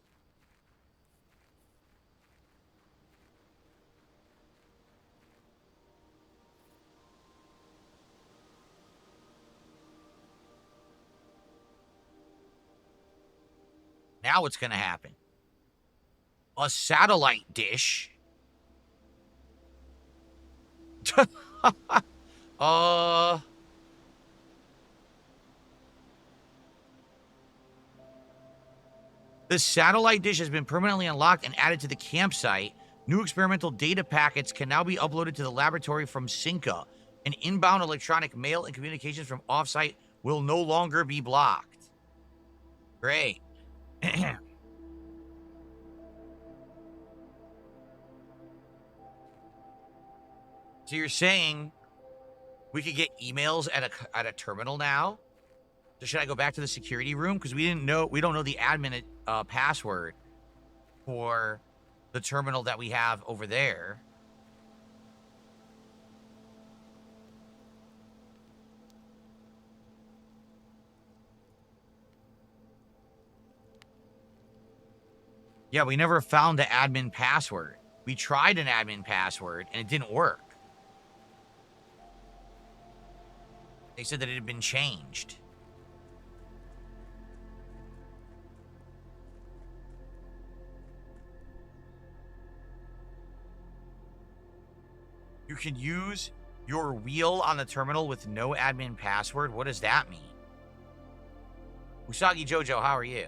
Now what's going to happen? A satellite dish. The satellite dish has been permanently unlocked and added to the campsite. New experimental data packets can now be uploaded to the laboratory from Cinca. And inbound electronic mail and communications from offsite will no longer be blocked. Great. So you're saying we could get emails at a terminal now? So should I go back to the security room? Because we don't know the admin password for the terminal that we have over there. Yeah, we never found the admin password. We tried an admin password and it didn't work. They said that it had been changed. You can use your wheel on the terminal with no admin password? What does that mean? Usagi Jojo, how are you?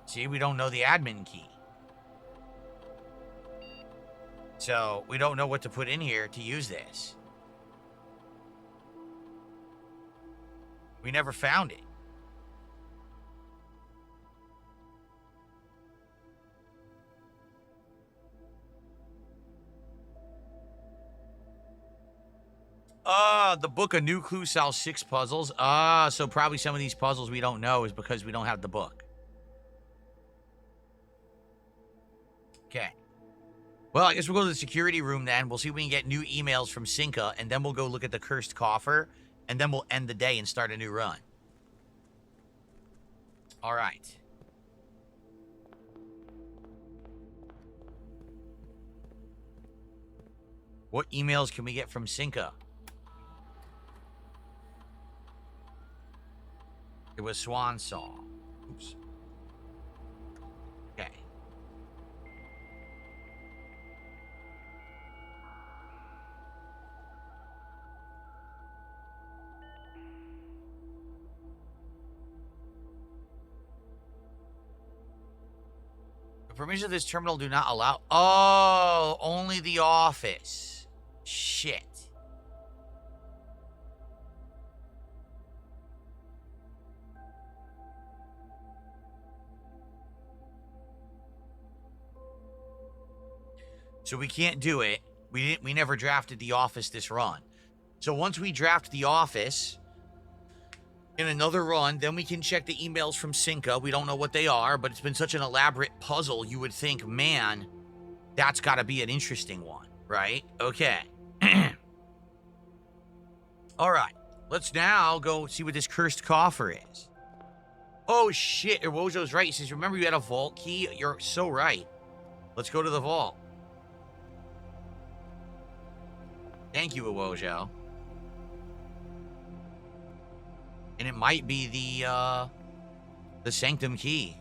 See, we don't know the admin key. So, we don't know what to put in here to use this. We never found it. The book, A New Clue, sells 6 puzzles. So probably some of these puzzles we don't know is because we don't have the book. Okay. Well, I guess we'll go to the security room then. We'll see if we can get new emails from Cinca, and then we'll go look at the cursed coffer, and then we'll end the day and start a new run. All right. What emails can we get from Cinca? It was Swan Song. Oops. Okay. The permissions of this terminal do not allow... Oh, only the office. Shit. So we can't do it. We never drafted the office this run. So once we draft the office in another run, then we can check the emails from Cinca. We don't know what they are, but it's been such an elaborate puzzle. You would think, man, that's got to be an interesting one, right? Okay. All right. Let's now go see what this cursed coffer is. Oh, shit. Wojo's right. He says, remember you had a vault key? You're so right. Let's go to the vault. Thank you, Wojo. And it might be the Sanctum key.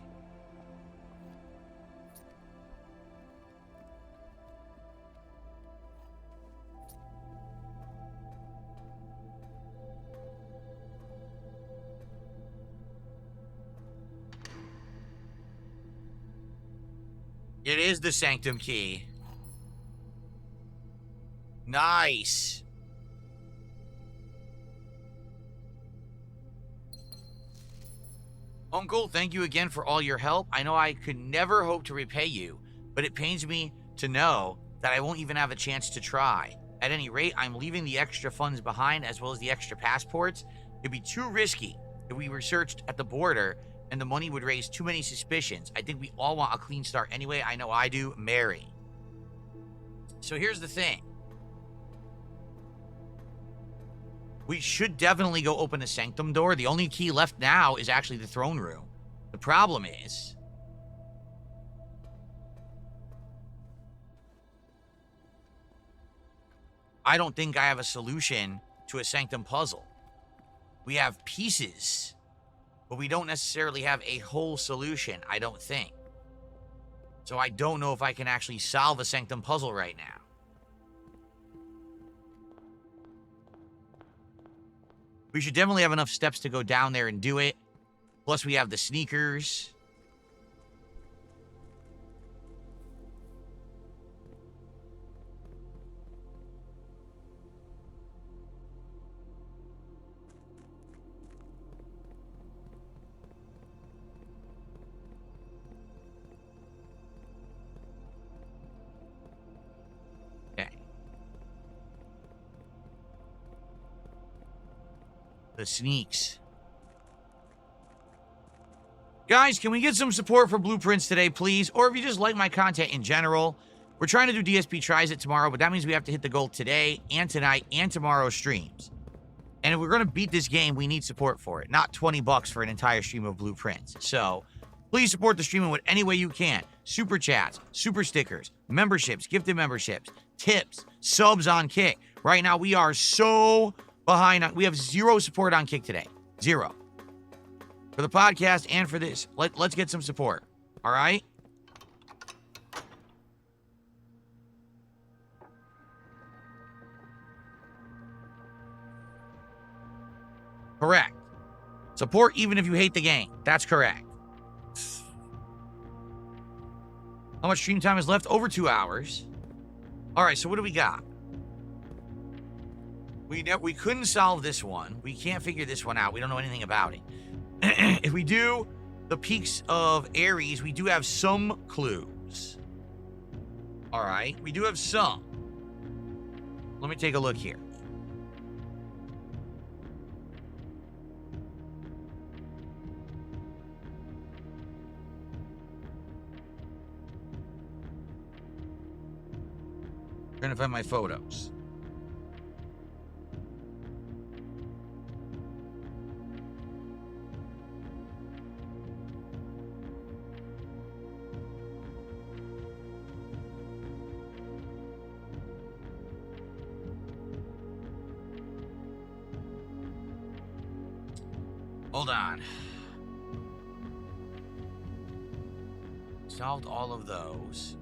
It is the Sanctum key. Nice. Uncle, thank you again for all your help. I know I could never hope to repay you, but it pains me to know that I won't even have a chance to try. At any rate, I'm leaving the extra funds behind as well as the extra passports. It'd be too risky if we were searched at the border and the money would raise too many suspicions. I think we all want a clean start anyway. I know I do. Mary. So here's the thing. We should definitely go open the Sanctum door. The only key left now is actually the throne room. The problem is... I don't think I have a solution to a Sanctum puzzle. We have pieces, but we don't necessarily have a whole solution, I don't think. So I don't know if I can actually solve a Sanctum puzzle right now. We should definitely have enough steps to go down there and do it. Plus, we have the sneakers. The sneaks. Guys, can we get some support for Blueprints today, please? Or if you just like my content in general, we're trying to do DSP Tries It tomorrow, but that means we have to hit the goal today and tonight and tomorrow's streams. And if we're going to beat this game, we need support for it, not $20 for an entire stream of Blueprints. So please support the stream in any way you can. Super chats, super stickers, memberships, gifted memberships, tips, subs on Kick. Right now, we are so behind. We have 0 support on Kick today. 0. For the podcast and for this. Let's get some support. All right? Correct. Support even if you hate the game. That's correct. How much stream time is left? Over 2 hours. All right, so what do we got? We couldn't solve this one. We can't figure this one out. We don't know anything about it. If we do the Peaks of Ares, we do have some clues. All right, we do have some. Let me take a look here. Trying to find my photos. Hold on. Solved all of those.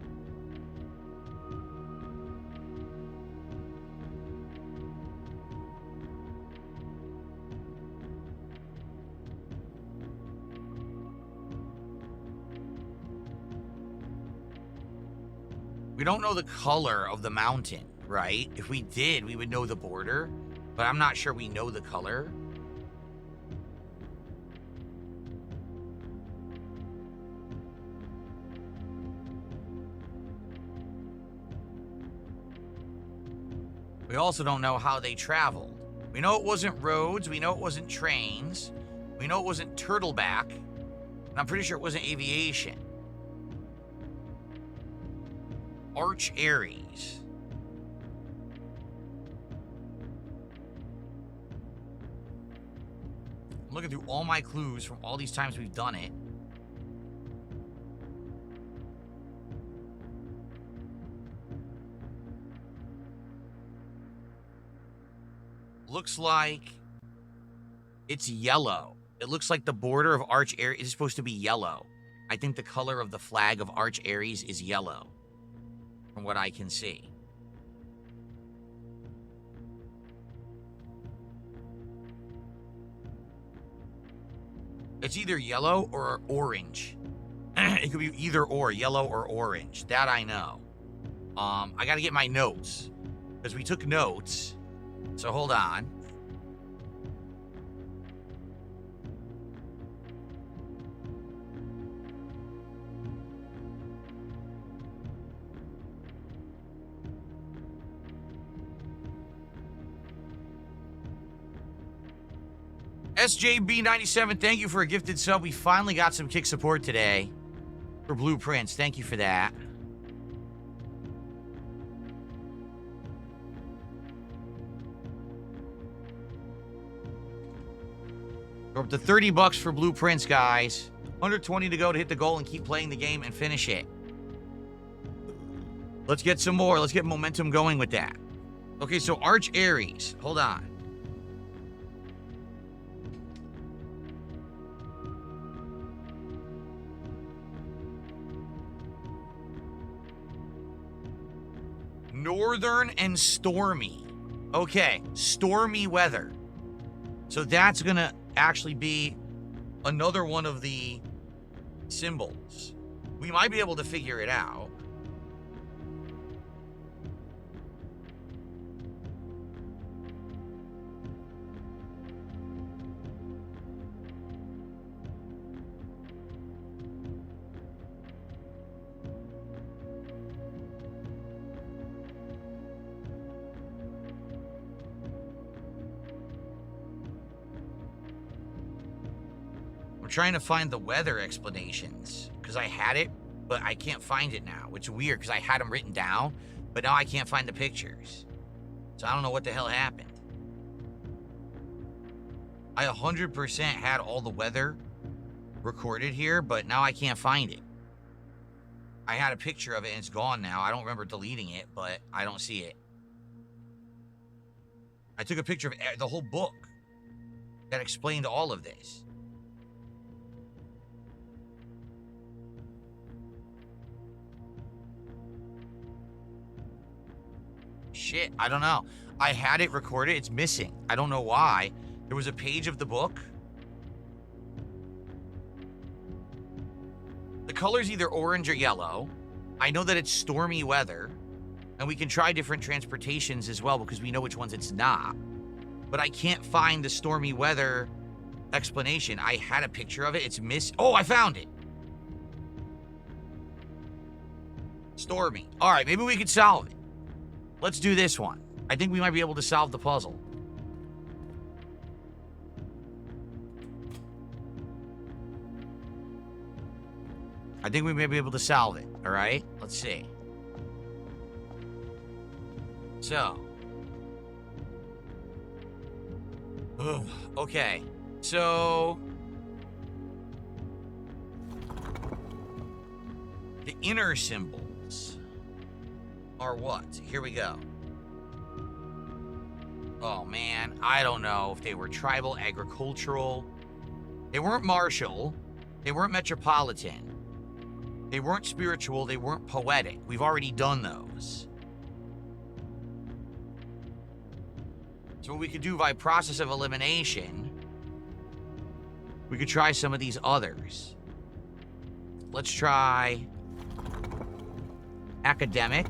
We don't know the color of the mountain, right? If we did, we would know the border, but I'm not sure we know the color. We also don't know how they traveled. We know it wasn't roads. We know it wasn't trains. We know it wasn't turtleback. And I'm pretty sure it wasn't aviation. Arch Ares. I'm looking through all my clues from all these times we've done it. Looks like it's yellow. It looks like the border of Arch Ares is supposed to be yellow. I think the color of the flag of Arch Ares is yellow, from what I can see. It's either yellow or orange. It could be either or, yellow or orange. That I know. I got to get my notes, because we took notes. So hold on. SJB97, thank you for a gifted sub. We finally got some Kick support today for Blueprints. Thank you for that. We're up to $30 for Blueprints, guys. Under 20 to go to hit the goal and keep playing the game and finish it. Let's get some more. Let's get momentum going with that. Okay, so Arch Aries. Hold on. Northern and stormy. Okay, stormy weather. So that's going to actually be another one of the symbols. We might be able to figure it out. Trying to find the weather explanations because I had it, but I can't find it now, which is weird because I had them written down, but now I can't find the pictures. So I don't know what the hell happened. I 100% had all the weather recorded here, but now I can't find it. I had a picture of it and it's gone now. I don't remember deleting it, but I don't see it. I took a picture of the whole book that explained all of this. Shit, I don't know. I had it recorded. It's missing. I don't know why. There was a page of the book. The color's either orange or yellow. I know that it's stormy weather. And we can try different transportations as well because we know which ones it's not. But I can't find the stormy weather explanation. I had a picture of it. It's missing. Oh, I found it. Stormy. All right, maybe we could solve it. Let's do this one. I think we might be able to solve the puzzle. I think we may be able to solve it, all right? Let's see. So. Okay. So. The inner symbols are what? Here we go. Oh man, I don't know if they were tribal, agricultural. They weren't martial. They weren't metropolitan. They weren't spiritual. They weren't poetic. We've already done those. So what we could do by process of elimination, we could try some of these others. Let's try academic.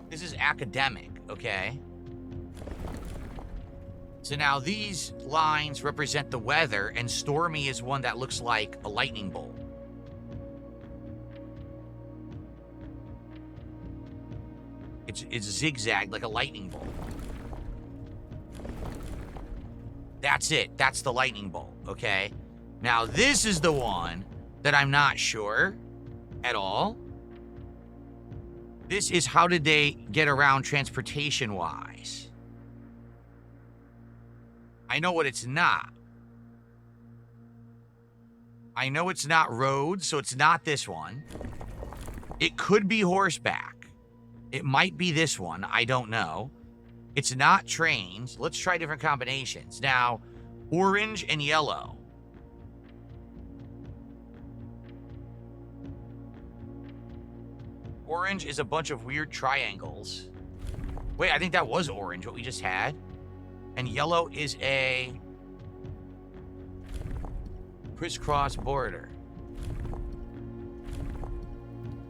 This is academic, okay? So now these lines represent the weather, and stormy is one that looks like a lightning bolt. It's zigzagged like a lightning bolt. That's it. That's the lightning bolt, okay? Now this is the one that I'm not sure at all. This is how did they get around transportation-wise. I know what it's not. I know it's not roads, so it's not this one. It could be horseback. It might be this one. I don't know. It's not trains. Let's try different combinations. Now, orange and yellow. Orange is a bunch of weird triangles. Wait, I think that was orange, what we just had. And yellow is a crisscross border.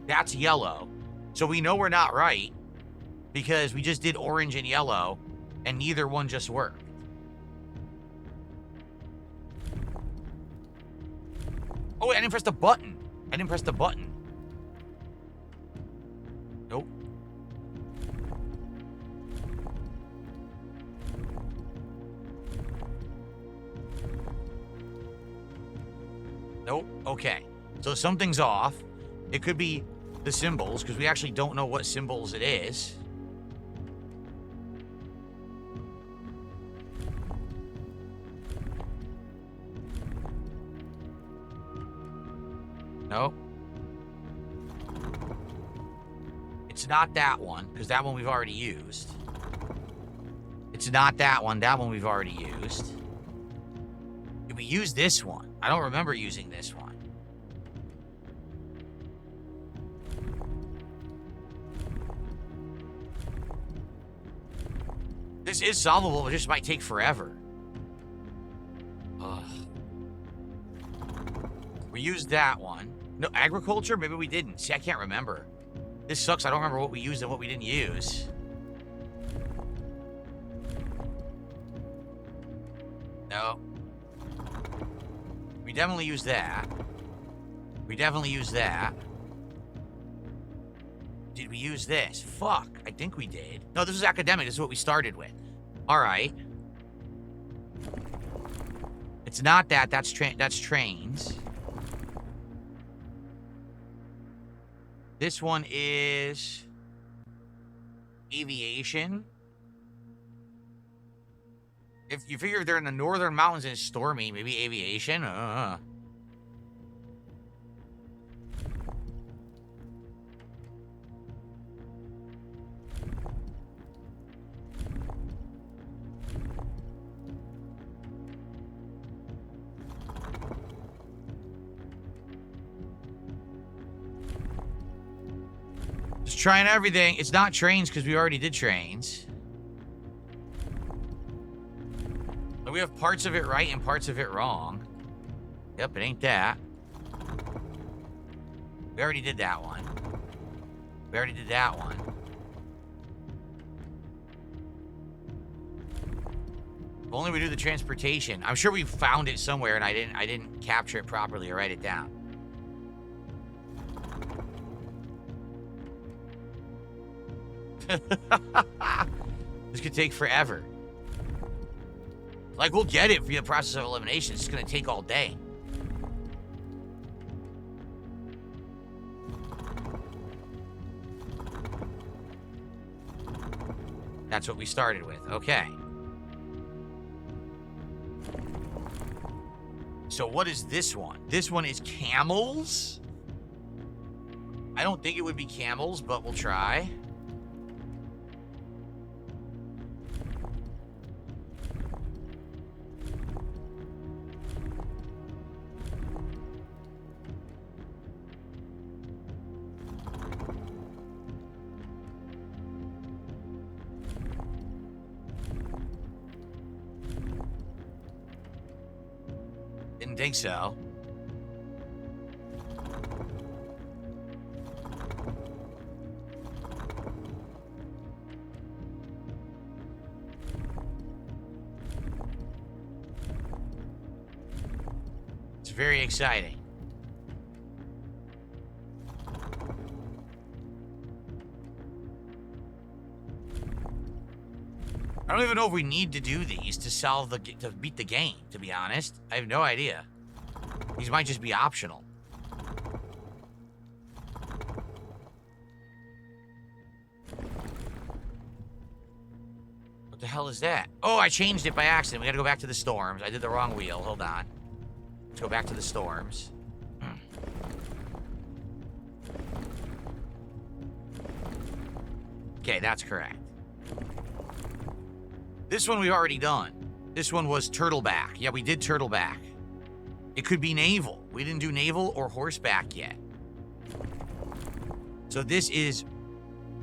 That's yellow. So we know we're not right because we just did orange and yellow and neither one just worked. Oh, wait, I didn't press the button. I didn't press the button. Nope. Nope. Okay. So something's off. It could be the symbols, because we actually don't know what symbols it is. Nope. It's It's not that one, because that one we've already used. It's not that one. That one we've already used. Did we use this one? I don't remember using this one. This is solvable, it just might take forever. Ugh. We used that one. No, agriculture? Maybe we didn't. See, I can't remember. This sucks. I don't remember what we used and what we didn't use. No. We definitely used that. We definitely used that. Did we use this? Fuck. I think we did. No, this is academic. This is what we started with. All right. It's not that. That's trains. This one is aviation. If you figure they're in the northern mountains and it's stormy, maybe aviation. Just trying everything. It's not trains because we already did trains. But we have parts of it right and parts of it wrong. Yep, it ain't that. We already did that one. We already did that one. If only we do the transportation. I'm sure we found it somewhere and I didn't capture it properly or write it down. This could take forever. Like, we'll get it via process of elimination. It's just gonna take all day. That's what we started with. Okay. So what is this one? This one is camels? I don't think it would be camels, but we'll try. Didn't think so. It's very exciting. I don't even know if we need to do these to beat the game, to be honest. I have no idea. These might just be optional. What the hell is that? Oh, I changed it by accident. We gotta go back to the storms. I did the wrong wheel. Hold on. Let's go back to the storms. Okay, that's correct. This one we've already done. This one was turtleback. Yeah, we did turtleback. It could be naval. We didn't do naval or horseback yet. So this is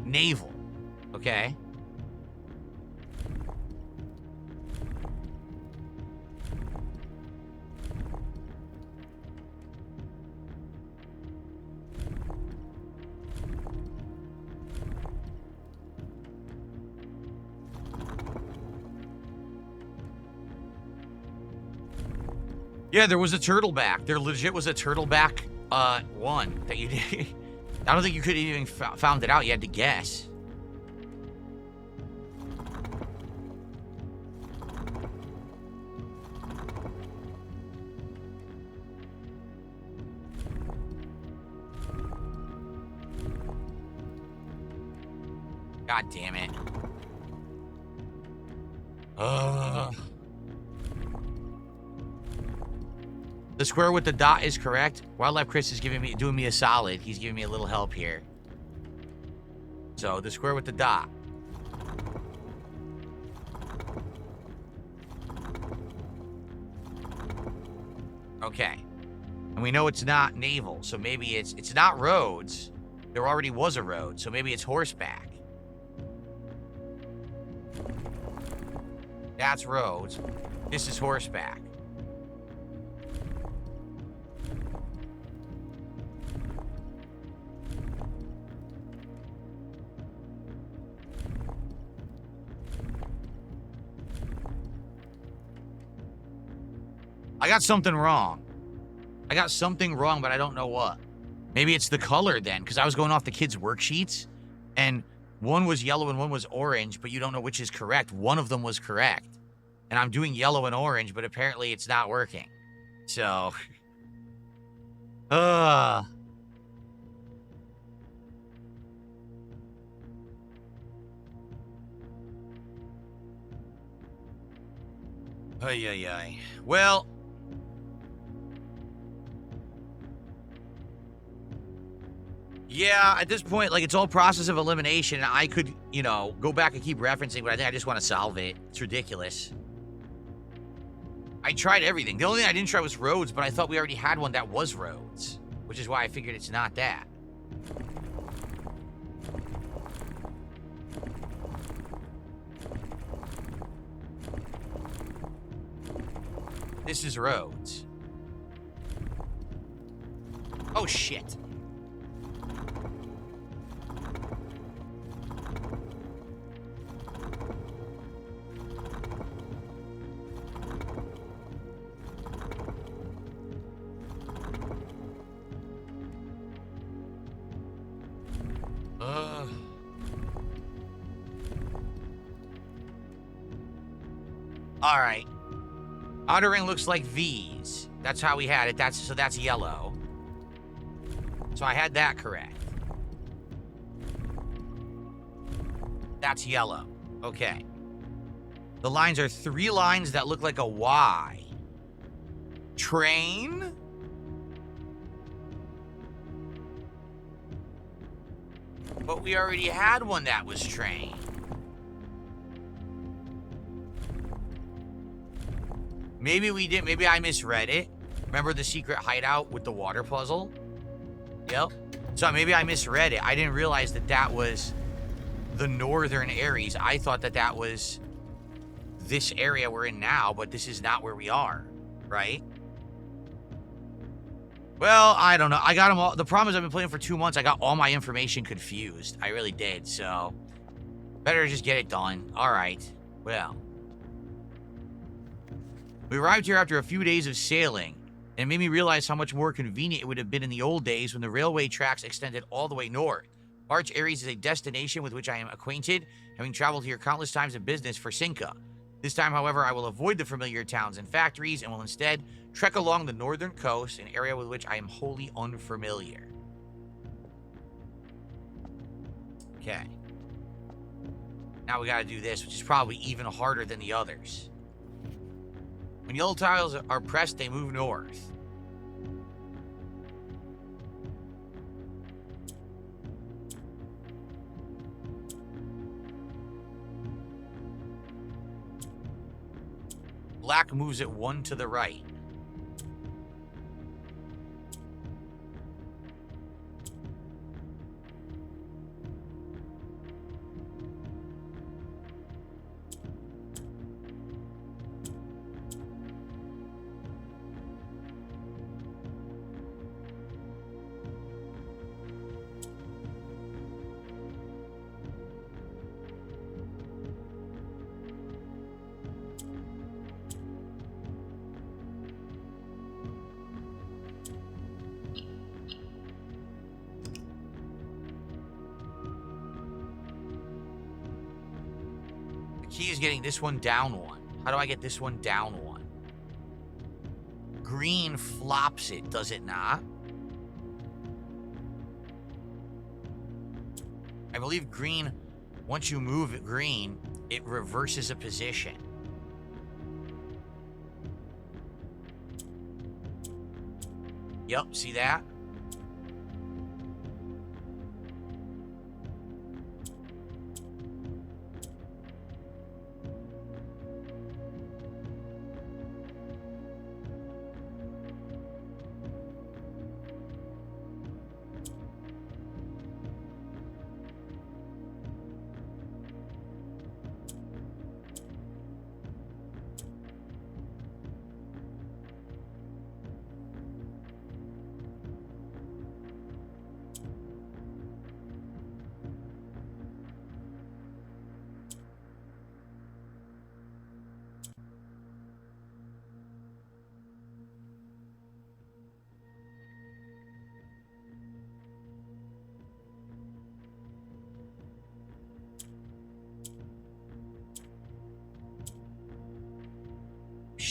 naval. Okay. Yeah, there was a turtleback. There legit was a turtleback one that you did. I don't think you could have even found it out. You had to guess. God damn it. Ugh. The square with the dot is correct. Wildlife Chris is doing me a solid. He's giving me a little help here. So the square with the dot. Okay. And we know it's not naval, so maybe it's not roads. There already was a road, so maybe it's horseback. That's roads. This is horseback. I got something wrong. I got something wrong, but I don't know what. Maybe it's the color then, because I was going off the kids' worksheets, and one was yellow and one was orange, but you don't know which is correct. One of them was correct. And I'm doing yellow and orange, but apparently it's not working. So... Ay, ay, ay. Well... Yeah, at this point, like, it's all process of elimination, and I could, you know, go back and keep referencing, but I think I just want to solve it. It's ridiculous. I tried everything. The only thing I didn't try was roads, but I thought we already had one that was roads, which is why I figured it's not that. This is roads. Oh, shit. All right. Outer ring looks like V's. That's how we had it. So that's yellow. So I had that correct. That's yellow. Okay. The lines are 3 lines that look like a Y. Train? But we already had one that was train. Maybe we did. Maybe I misread it. Remember the secret hideout with the water puzzle? Yep. So maybe I misread it. I didn't realize that that was the northern Ares. I thought that that was this area we're in now, but this is not where we are, right? Well, I don't know. I got them all. The problem is I've been playing for 2 months. I got all my information confused. I really did. So better just get it done. All right. Well. We arrived here after a few days of sailing, and it made me realize how much more convenient it would have been in the old days when the railway tracks extended all the way north. Arch Ares is a destination with which I am acquainted, having traveled here countless times in business for Cinca. This time, however, I will avoid the familiar towns and factories and will instead trek along the northern coast, an area with which I am wholly unfamiliar. Okay. Now we gotta do this, which is probably even harder than the others. When yellow tiles are pressed, they move north. Black moves it 1 to the right. Key is getting this one down 1. How do I get this one down 1? Green flops it, does it not? I believe green, once you move it green, it reverses a position. Yep, see that?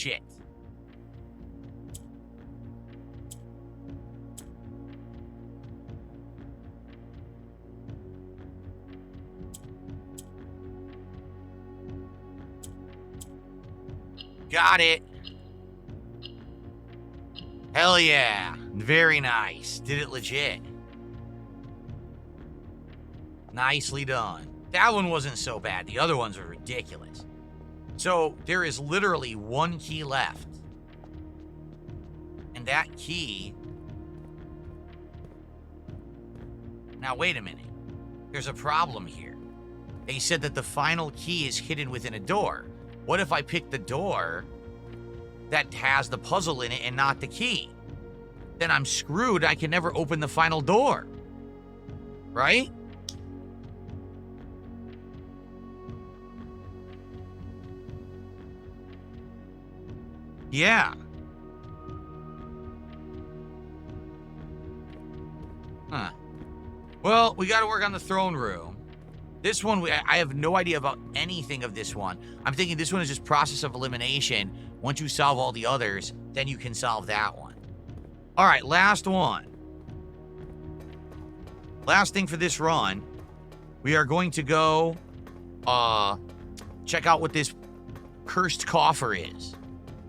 shit. Got it. Hell yeah. Very nice. Did it legit. Nicely done. That one wasn't so bad. The other ones were ridiculous. So there is literally one key left. And that key... Now, wait a minute. There's a problem here. They said that the final key is hidden within a door. What if I pick the door that has the puzzle in it and not the key? Then I'm screwed. I can never open the final door. Right? Yeah. Huh. Well, we got to work on the throne room. This one, I have no idea about anything of this one. I'm thinking this one is just process of elimination. Once you solve all the others, then you can solve that one. All right, last one. Last thing for this run, we are going to go check out what this cursed coffer is.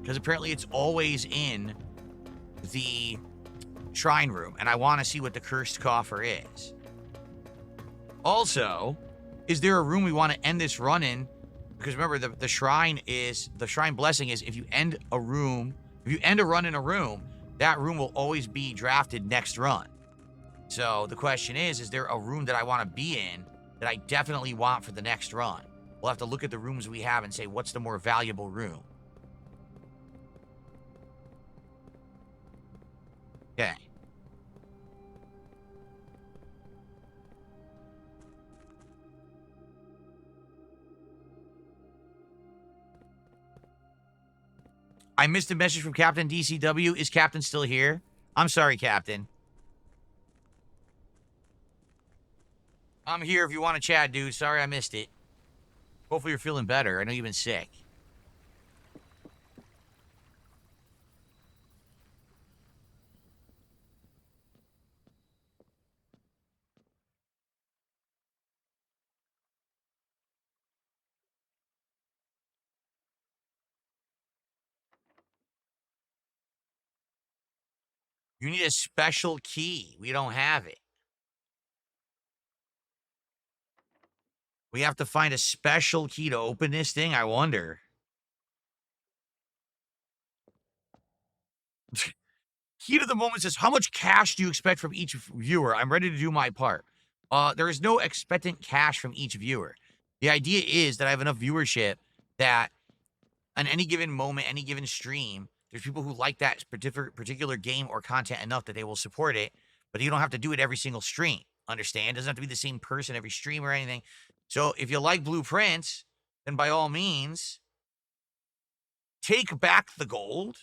Because apparently it's always in the shrine room, and I want to see what the cursed coffer is. Also, is there a room we want to end this run in? Because remember, the shrine blessing is if you end a run in a room, that room will always be drafted next run. So the question is there a room that I want to be in that I definitely want for the next run? We'll have to look at the rooms we have and say, what's the more valuable room? Okay. I missed a message from Captain DCW. Is Captain still here? I'm sorry, Captain. I'm here if you want to chat, dude. Sorry I missed it. Hopefully you're feeling better. I know you've been sick. You need a special key. We don't have it. We have to find a special key to open this thing? I wonder. Key to the moment says, how much cash do you expect from each viewer? I'm ready to do my part. There is no expectant cash from each viewer. The idea is that I have enough viewership that on any given moment, any given stream, there's people who like that particular game or content enough that they will support it, but you don't have to do it every single stream. Understand? It doesn't have to be the same person every stream or anything. So if you like Blueprints, then by all means, take back the gold.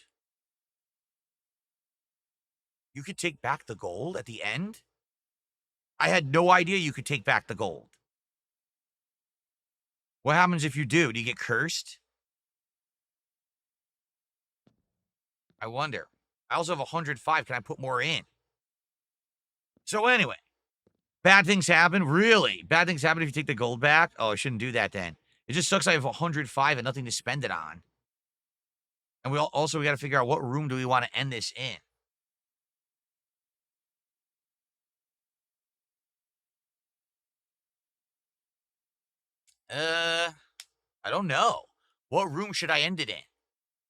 You could take back the gold at the end? I had no idea you could take back the gold. What happens if you do? Do you get cursed? I wonder. I also have 105. Can I put more in? So anyway, bad things happen? Really? Bad things happen if you take the gold back? Oh, I shouldn't do that then. It just sucks I have 105 and nothing to spend it on. And we got to figure out what room do we want to end this in. I don't know. What room should I end it in?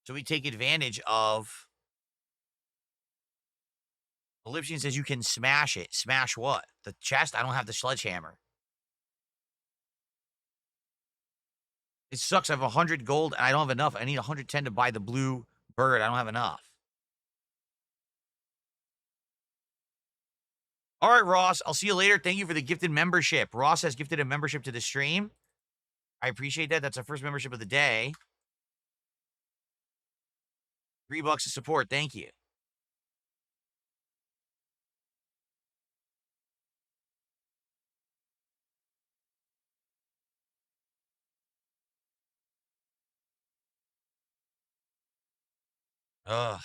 So we take advantage of... Elliptian says you can smash it. Smash what? The chest? I don't have the sledgehammer. It sucks. I have 100 gold and I don't have enough. I need 110 to buy the blue bird. I don't have enough. All right, Ross. I'll see you later. Thank you for the gifted membership. Ross has gifted a membership to the stream. I appreciate that. That's our first membership of the day. $3 of support. Thank you. Ugh.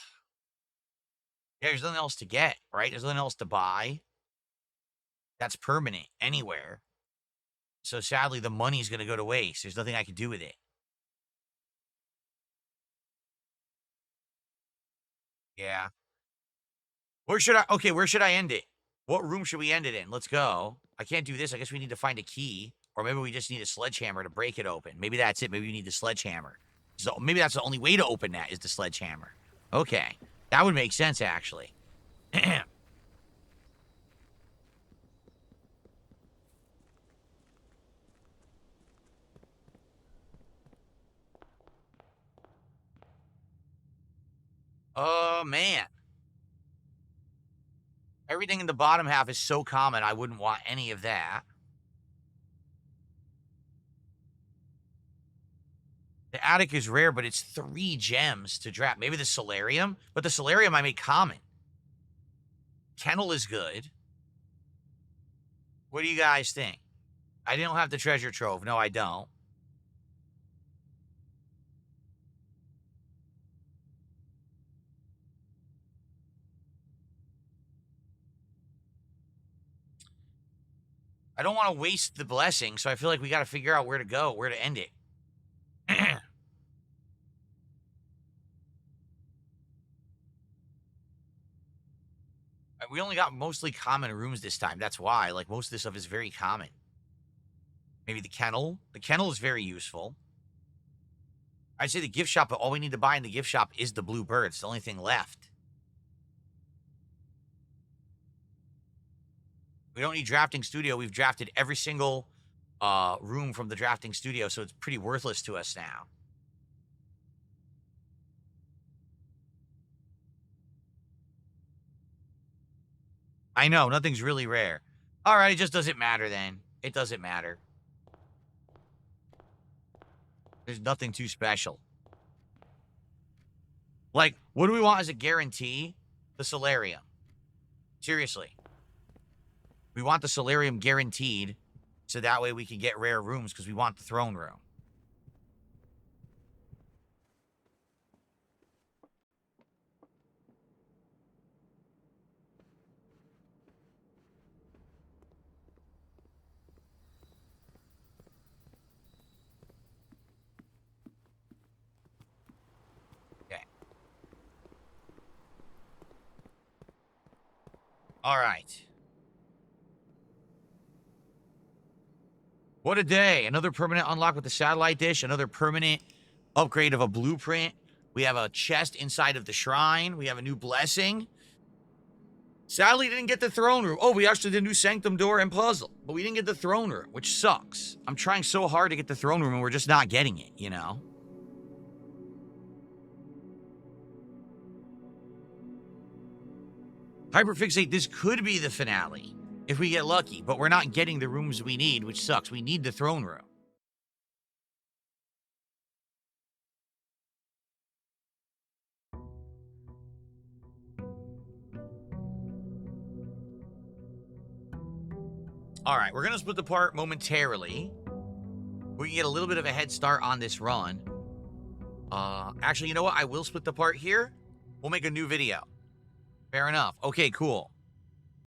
Yeah, there's nothing else to get, right? There's nothing else to buy. That's permanent anywhere. So sadly, the money's going to go to waste. There's nothing I can do with it. Yeah. Where should I end it? What room should we end it in? Let's go. I can't do this. I guess we need to find a key. Or maybe we just need a sledgehammer to break it open. Maybe that's it. Maybe we need the sledgehammer. So maybe that's the only way to open that is the sledgehammer. Okay. That would make sense, actually. Oh, man. Everything in the bottom half is so common, I wouldn't want any of that. The attic is rare, but it's 3 gems to draft. Maybe the solarium? But the solarium I made common. Kennel is good. What do you guys think? I don't have the treasure trove. No, I don't. I don't want to waste the blessing, so I feel like we got to figure out where to go, where to end it. We only got mostly common rooms this time. That's why. Like, most of this stuff is very common. Maybe the kennel. The kennel is very useful. I'd say the gift shop, but all we need to buy in the gift shop is the blue bird. It's the only thing left. We don't need drafting studio. We've drafted every single room from the drafting studio, so it's pretty worthless to us now. I know, nothing's really rare. All right, it just doesn't matter then. It doesn't matter. There's nothing too special. Like, what do we want as a guarantee? The solarium. Seriously. We want the solarium guaranteed, so that way we can get rare rooms, because we want the throne room. All right. What a day. Another permanent unlock with the satellite dish. Another permanent upgrade of a blueprint. We have a chest inside of the shrine. We have a new blessing. Sadly, didn't get the throne room. Oh, we actually did a new sanctum door and puzzle. But we didn't get the throne room, which sucks. I'm trying so hard to get the throne room, and we're just not getting it, you know? Hyperfixate, this could be the finale if we get lucky, but we're not getting the rooms we need, which sucks. We need the throne room. All right, we're going to split the part momentarily. We can get a little bit of a head start on this run. Actually, you know what? I will split the part here. We'll make a new video. Fair enough. Okay, cool.